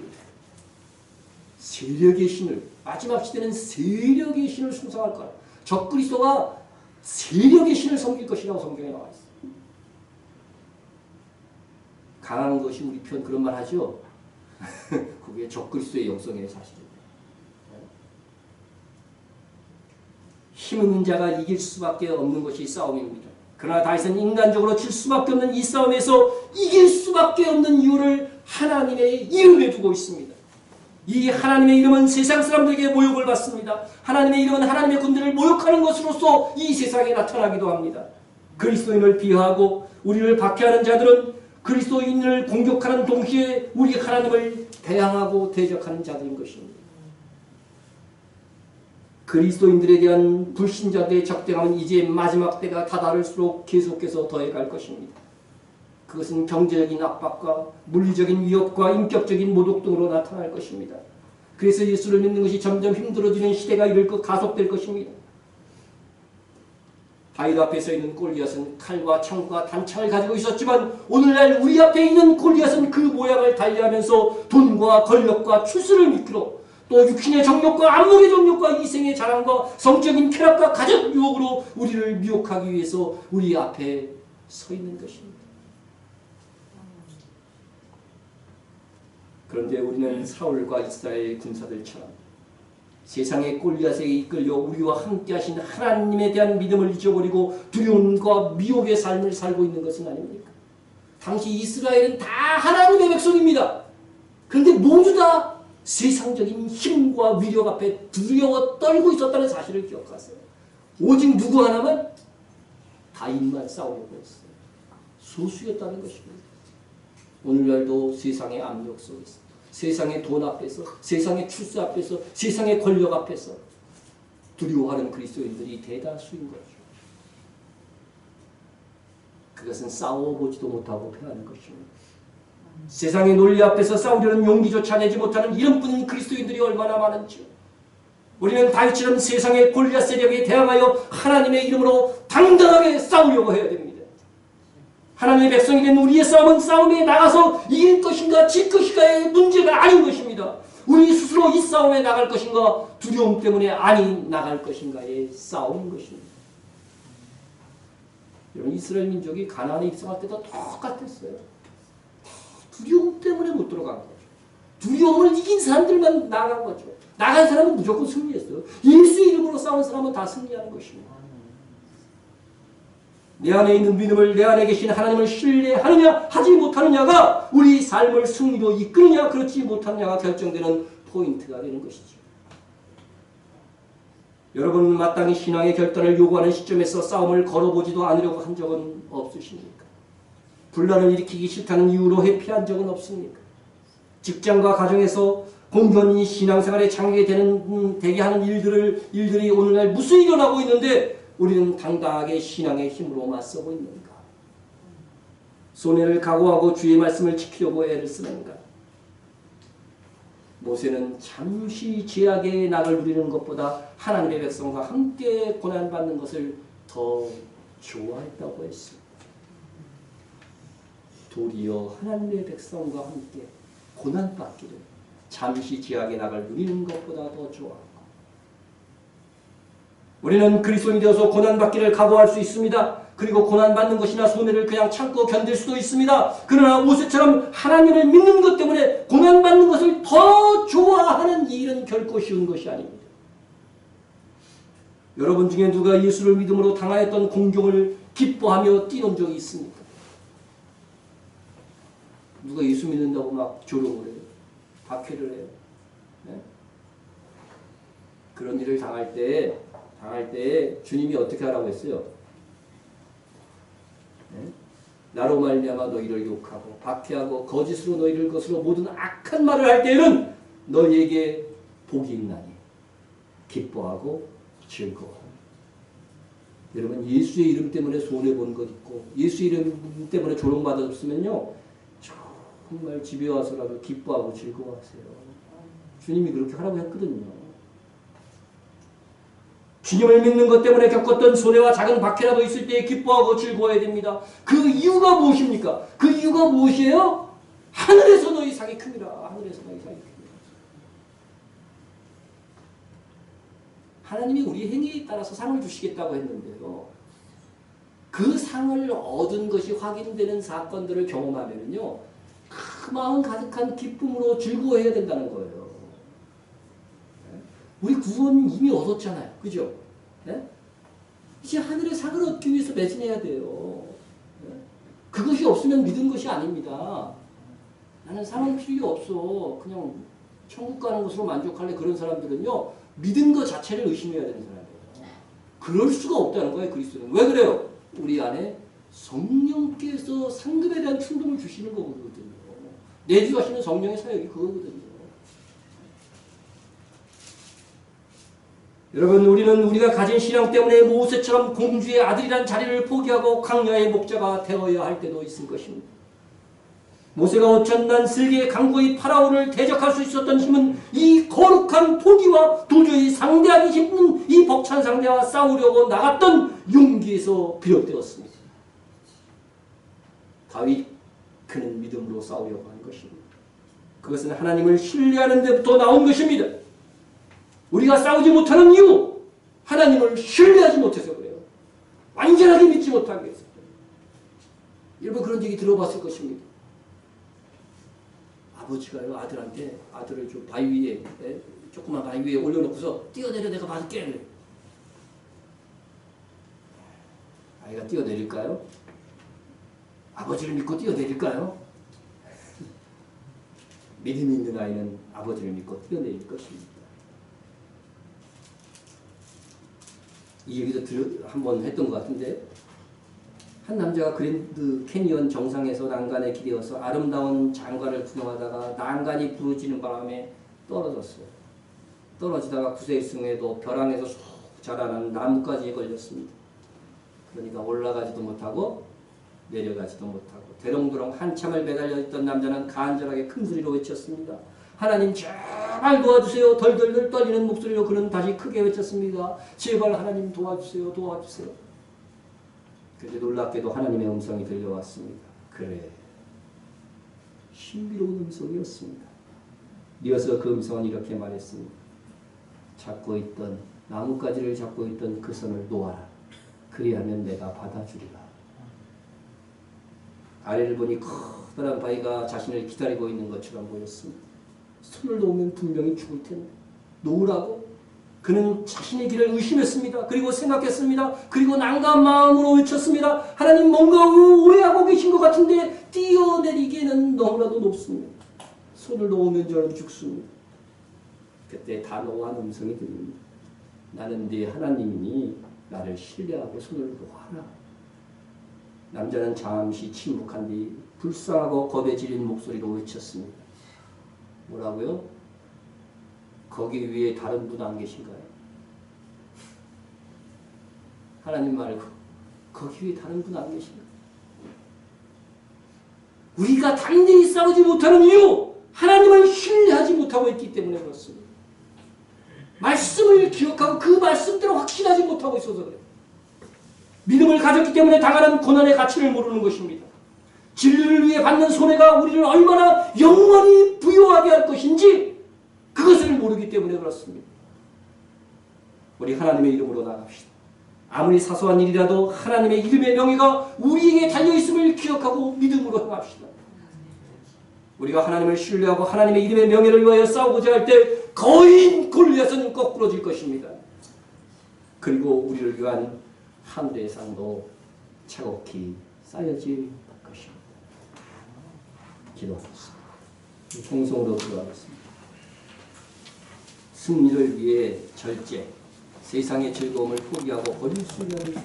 세력의 신을 마지막 시대는 세력의 신을 숭상할 거라. 적그리스도가 세력의 신을 섬길 것이라고 성경에 나와 있어요. 강한 것이 우리 편 그런 말 하죠. 그게 적그리스도의 영성의 사실입니다. 힘있는 자가 이길 수밖에 없는 것이 싸움입니다. 그러나 다윗은 인간적으로 질 수밖에 없는 이 싸움에서 이길 수밖에 없는 이유를 하나님의 이름에 두고 있습니다. 이 하나님의 이름은 세상 사람들에게 모욕을 받습니다. 하나님의 이름은 하나님의 군대를 모욕하는 것으로서 이 세상에 나타나기도 합니다. 그리스도인을 비하하고 우리를 박해하는 자들은 그리스도인을 공격하는 동시에 우리 하나님을 대항하고 대적하는 자들인 것입니다. 그리스도인들에 대한 불신자들의 적대감은 이제 마지막 때가 다다를수록 계속해서 더해갈 것입니다. 그것은 경제적인 압박과 물리적인 위협과 인격적인 모독 등으로 나타날 것입니다. 그래서 예수를 믿는 것이 점점 힘들어지는 시대가 이를 것 가속될 것입니다. 다윗 앞에 서 있는 골리앗은 칼과 창과 단창을 가지고 있었지만 오늘날 우리 앞에 있는 골리앗은 그 모양을 달리하면서 돈과 권력과 출세를 이끌어 또 육신의 정욕과 안목의 정욕과 이생의 자랑과 성적인 쾌락과 가족 유혹으로 우리를 미혹하기 위해서 우리 앞에 서 있는 것입니다. 그런데 우리는 사울과 이스라엘 군사들처럼 세상의 골리앗에 이끌려 우리와 함께 하신 하나님에 대한 믿음을 잊어버리고 두려움과 미혹의 삶을 살고 있는 것은 아닙니까? 당시 이스라엘은 다 하나님의 백성입니다. 그런데 모두 다 세상적인 힘과 위력 앞에 두려워 떨고 있었다는 사실을 기억하세요. 오직 누구 하나만 다윗만 싸우려고 했어요. 소수였다는 것입니다. 오늘날도 세상의 압력 속에서, 세상의 돈 앞에서, 세상의 출세 앞에서, 세상의 권력 앞에서 두려워하는 그리스도인들이 대다수인 거죠. 그것은 싸워보지도 못하고 패하는 것입니다. 세상의 논리 앞에서 싸우려는 용기조차 내지 못하는 이름뿐인 그리스도인들이 얼마나 많은지요. 우리는 다윗처럼 세상의 골리앗 세력에 대항하여 하나님의 이름으로 당당하게 싸우려고 해야 됩니다. 하나님의 백성이 된 우리의 싸움은 싸움에 나가서 이길 것인가 질 것인가의 문제가 아닌 것입니다. 우리 스스로 이 싸움에 나갈 것인가 두려움 때문에 아니 나갈 것인가의 싸움인 것입니다. 여러분 이스라엘 민족이 가나안에 입성할 때도 똑같았어요. 두려움 때문에 못 들어간 거죠. 두려움을 이긴 사람들만 나간 거죠. 나간 사람은 무조건 승리했어요. 예수 이름으로 싸운 사람은 다 승리하는 것입니다. 내 안에 있는 믿음을 내 안에 계신 하나님을 신뢰하느냐 하지 못하느냐가 우리 삶을 승리로 이끄느냐 그렇지 못하느냐가 결정되는 포인트가 되는 것이죠. 여러분은 마땅히 신앙의 결단을 요구하는 시점에서 싸움을 걸어보지도 않으려고 한 적은 없으십니까? 분란을 일으키기 싫다는 이유로 회피한 적은 없습니까? 직장과 가정에서 공견히 신앙생활에 장애가 되게 하는 일들이 오늘날 무수히 일어나고 있는데 우리는 당당하게 신앙의 힘으로 맞서고 있는가? 손해를 각오하고 주의 말씀을 지키려고 애를 쓰는가? 모세는 잠시 죄악의 낙을 누리는 것보다 하나님의 백성과 함께 고난받는 것을 더 좋아했다고 했습니다. 도리어 하나님의 백성과 함께 고난받기를 잠시 죄악의 낙을 누리는 것보다 더 좋아합니다. 우리는 그리스도인이 되어서 고난받기를 각오할 수 있습니다. 그리고 고난받는 것이나 손해를 그냥 참고 견딜 수도 있습니다. 그러나 모세처럼 하나님을 믿는 것 때문에 고난받는 것을 더 좋아하는 이 일은 결코 쉬운 것이 아닙니다. 여러분 중에 누가 예수를 믿음으로 당하였던 공경을 기뻐하며 뛰는 적이 있습니까? 누가 예수 믿는다고 막 조롱을 해요? 박해를 해요? 네? 그런 일을 당할 때 주님이 어떻게 하라고 했어요? 네? 나로 말미암아 너희를 욕하고 박해하고 거짓으로 너희를 것으로 모든 악한 말을 할 때에는 너희에게 복이 있나니 기뻐하고 즐거워하라. 여러분 예수의 이름 때문에 손해본 것 있고 예수 이름 때문에 조롱받았으면요 정말 집에 와서라도 기뻐하고 즐거워하세요. 주님이 그렇게 하라고 했거든요. 주님을 믿는 것 때문에 겪었던 손해와 작은 박해라도 있을 때 기뻐하고 즐거워해야 됩니다. 그 이유가 무엇입니까? 그 이유가 무엇이에요? 하늘에서 너희 상이 큽니다. 하늘에서 너희 상이 큽니다. 하나님이 우리 행위에 따라서 상을 주시겠다고 했는데요. 그 상을 얻은 것이 확인되는 사건들을 경험하면요, 그 마음 가득한 기쁨으로 즐거워해야 된다는 거예요. 우리 구원 이미 얻었잖아요. 그죠? 네? 이제 하늘의 상을 얻기 위해서 매진해야 돼요. 네? 그것이 없으면 믿은 것이 아닙니다. 나는 상은 필요 없어. 그냥 천국 가는 것으로 만족할래. 그런 사람들은요, 믿은 것 자체를 의심해야 되는 사람이에요. 그럴 수가 없다는 거예요, 그리스도는. 왜 그래요? 우리 안에 성령께서 상급에 대한 충동을 주시는 거거든요. 내주하시는 성령의 사역이 그거거든요. 여러분, 우리가 가진 신앙 때문에 모세처럼 공주의 아들이란 자리를 포기하고 광야의 목자가 되어야 할 때도 있을 것입니다. 모세가 어천난 슬기의 강구의 파라오를 대적할 수 있었던 힘은 이 거룩한 토기와 도저히 상대하기 힘든 이 벅찬 상대와 싸우려고 나갔던 용기에서 비롯되었습니다. 다윗, 그는 믿음으로 싸우려고 한 것입니다. 그것은 하나님을 신뢰하는 데부터 나온 것입니다. 우리가 싸우지 못하는 이유, 하나님을 신뢰하지 못해서 그래요. 완전하게 믿지 못하게 해서. 여러분, 그런 얘기 들어봤을 것입니다. 아버지가요, 아들한테, 아들을 좀 바위 위에, 조그만 바위 위에 올려놓고서 뛰어내려, 내가 맞을게. 아이가 뛰어내릴까요? 아버지를 믿고 뛰어내릴까요? 믿음이 있는 아이는 아버지를 믿고 뛰어내릴 것입니다. 이 얘기도 한번 했던 것 같은데, 한 남자가 그랜드 캐니언 정상에서 난간에 기대어서 아름다운 장관을 구경하다가 난간이 부러지는 바람에 떨어졌어요. 떨어지다가 구세승에도 벼랑에서 쑥 자라는 나무까지 걸렸습니다. 그러니까 올라가지도 못하고 내려가지도 못하고 대롱대롱 한참을 매달려 있던 남자는 간절하게 큰 소리로 외쳤습니다. 하나님, 제발 도와주세요. 덜덜덜 떨리는 목소리로 그는 다시 크게 외쳤습니다. 제발 하나님 도와주세요. 도와주세요. 그런데 놀랍게도 하나님의 음성이 들려왔습니다. 그래, 신비로운 음성이었습니다. 이어서 그 음성은 이렇게 말했습니다. 나뭇가지를 잡고 있던 그 손을 놓아라. 그리하면 내가 받아주리라. 아래를 보니 커다란 바위가 자신을 기다리고 있는 것처럼 보였습니다. 손을 놓으면 분명히 죽을 텐데 놓으라고? 그는 자신의 길을 의심했습니다. 그리고 생각했습니다. 그리고 난감한 마음으로 외쳤습니다. 하나님, 뭔가 오해하고 계신 것 같은데 뛰어내리기에는 너무나도 높습니다. 손을 놓으면 저는 죽습니다. 그때 단호한 음성이 들립니다. 나는 네 하나님이니 나를 신뢰하고 손을 놓아라. 남자는 잠시 침묵한 뒤 불쌍하고 겁에 질린 목소리로 외쳤습니다. 뭐라고요? 거기 위에 다른 분 안 계신가요? 하나님 말고 거기 위에 다른 분 안 계신가요? 우리가 단단히 싸우지 못하는 이유, 하나님을 신뢰하지 못하고 있기 때문에 그렇습니다. 말씀을 기억하고 그 말씀대로 확신하지 못하고 있어서 그래요. 믿음을 가졌기 때문에 당하는 고난의 가치를 모르는 것입니다. 진리를 위해 받는 손해가 우리를 얼마나 영원히 부유하게 할 것인지 그것을 모르기 때문에 그렇습니다. 우리 하나님의 이름으로 나갑시다. 아무리 사소한 일이라도 하나님의 이름의 명예가 우리에게 달려있음을 기억하고 믿음으로 행합시다. 우리가 하나님을 신뢰하고 하나님의 이름의 명예를 위하여 싸우고자 할 때 거인 골리앗은 거꾸로질 것입니다. 그리고 우리를 위한 하늘의 상도 차곡히 쌓여질 것입니다. 기도하겠습니다. 통성으로 들어가겠습니다. 승리를 위해 절제, 세상의 즐거움을 포기하고 버릴 수 있는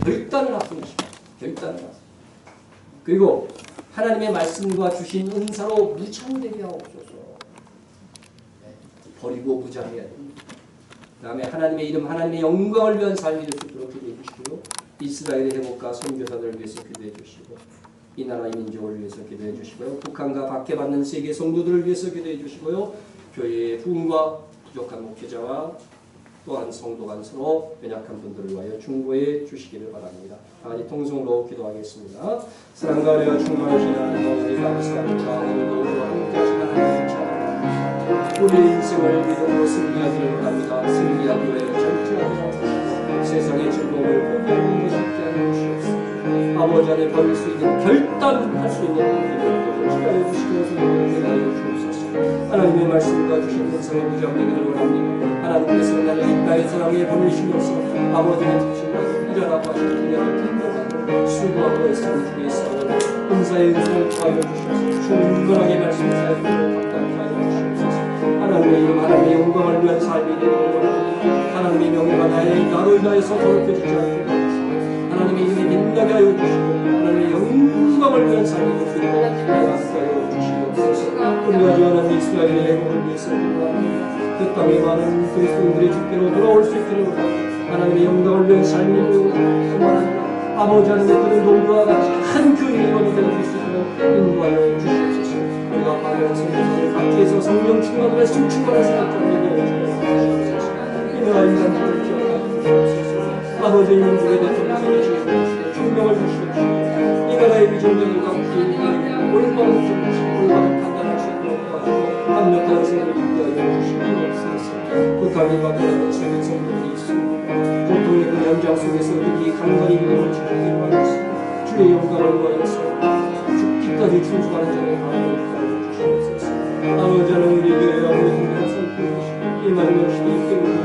결단을 앞세우십시오. 결단을 앞세우십시오. 그리고 하나님의 말씀과 주신 은사로 무장되게 하옵소서. 버리고 무장해야 됩니다. 그 다음에 하나님의 이름, 하나님의 영광을 위한 삶이 될 수 있도록 기도해 주시고요. 이스라엘의 회복과 선교사들을 위해서 기도해 주시고 이 나라의 민족을 위해서 기도해 주시고요. 북한과 박해받는 세계 성도들을 위해서 기도해 주시고요. 교회의 부흥과 부족한 목회자와 또한 성도 간 서로 연약한 분들을 위하여 중보해 주시기를 바랍니다. 다같이 통성으로 기도하겠습니다. 사랑과 은혜가 충만하신 하나님, 우리 감사합니다. 오늘도 함께 하시는 하나님 찬양합니다. 우리의 인생을 믿음으로 승리하기를 바랍니다. 승리하기 위해 세상의 즐거움을 포기하는 것이 있게 하여 주시옵소서. 아버지 안에 버릴 수 있는 결단할 수 있는 힘을 주하여 주시면서 대하여 주옵소서. 하나님의 말씀과 주신 은성의 무장되기를 원합니다. 하나님께서 나를 입가의 사랑에 보내시면서 아버지의 특징을 일어나고 하시는 그녀를 분명하고 수고하고 애쓰는 주의 싸움을 은사의 은성을 더하여 주시옵소서. 충분하게 말씀하여 감당하게 하여 주시옵소서. 하나님의 이름 하나님의 영광을 위한 삶이 되기를 원합니다. 하나님의 명예가 나로 인하여서 더럽혀지지 않게 하시고 하나님의 이름이 빛나게 하여 주시고 하나님의 영광을 위한 삶이 되기를 하여 주시옵소서. 우리가 주하는 이스라엘의 애국을 위해서 기도합니다. 그 땅에 많은 그리스도인들의 주께로 돌아올 수 있기를 원합니다. 하나님의 영광을 위한 삶이 되기를 원합니다. 아버지 하나님의 그런 농부와 같이 큰 교회의 일원이 될 수 있도록 인도하여 주시옵소서. 우리가 받은 성령을 밖에서 성령 충만을 말씀 충만한 생각과 얘기하여 주시옵소서. 이는 인간들을 기억하여 주시옵소서. 아버지 있는 주의 대통령을 주시옵소서. 총명을 주시옵소서. 이 나라의 비전쟁을 감기 올바른 정치 올바른 판단할 수 있도록 도와주고 합력한 생을 인도하여 주시옵소서. 북한이 받는 세계 성도들이 있습니다. 고통의 그 현장 속에서 그들이 간간히 믿음을 지키기를 원하겠습니다. 주의 영광을 위하여서 죽기까지 충성하는 자를 하나님 주시옵소서. 아버지 하나님 우리 교회와 우리 성도를 살피시고 이 말씀을 쉽게 깨우는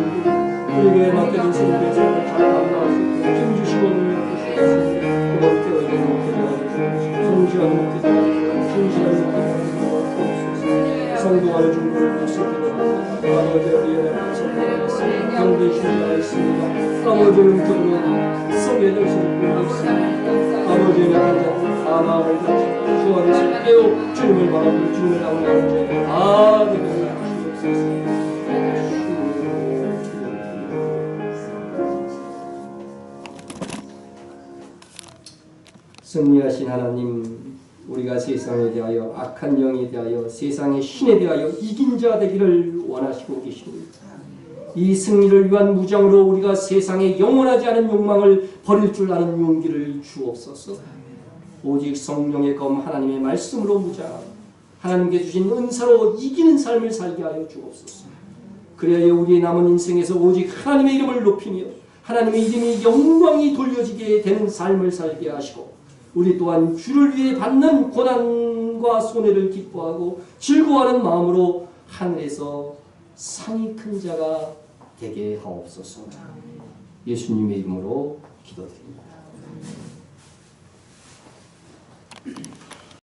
우리에게 맡겨진 성도의 삶을 잘 감당할 수 있도록 힘주시고 능력 주시옵소서. 그걸 깨어있는 목회자가 되시옵소서. 성실한 목회자가 되시옵소서. 신실한 목회자가 되시옵소서. 성도와의 중보를 믿습니다. 아버지 우리의 나라의 성도가 있습니다. 경배의 신자가 있습니다. 아버지는 그들은 성의 정신을 보고 있습니다. 아버지의 나라의 다 마음을 다하시고 주 안에서 깨어 주님을 바라보고 주님을 나오는 자에게 다 되게 주시옵소서. 승리하신 하나님, 우리가 세상에 대하여 악한 영에 대하여 세상의 신에 대하여 이긴 자 되기를 원하시고 계십니다. 이 승리를 위한 무장으로 우리가 세상에 영원하지 않은 욕망을 버릴 줄 아는 용기를 주옵소서. 오직 성령의 검 하나님의 말씀으로 무장하고 하나님께 주신 은사로 이기는 삶을 살게 하여 주옵소서. 그래야 우리의 남은 인생에서 오직 하나님의 이름을 높이며 하나님의 이름이 영광이 돌려지게 되는 삶을 살게 하시고 우리 또한 주를 위해 받는 고난과 손해를 기뻐하고 즐거워하는 마음으로 하늘에서 상이 큰 자가 되게 하옵소서. 예수님의 이름으로 기도드립니다.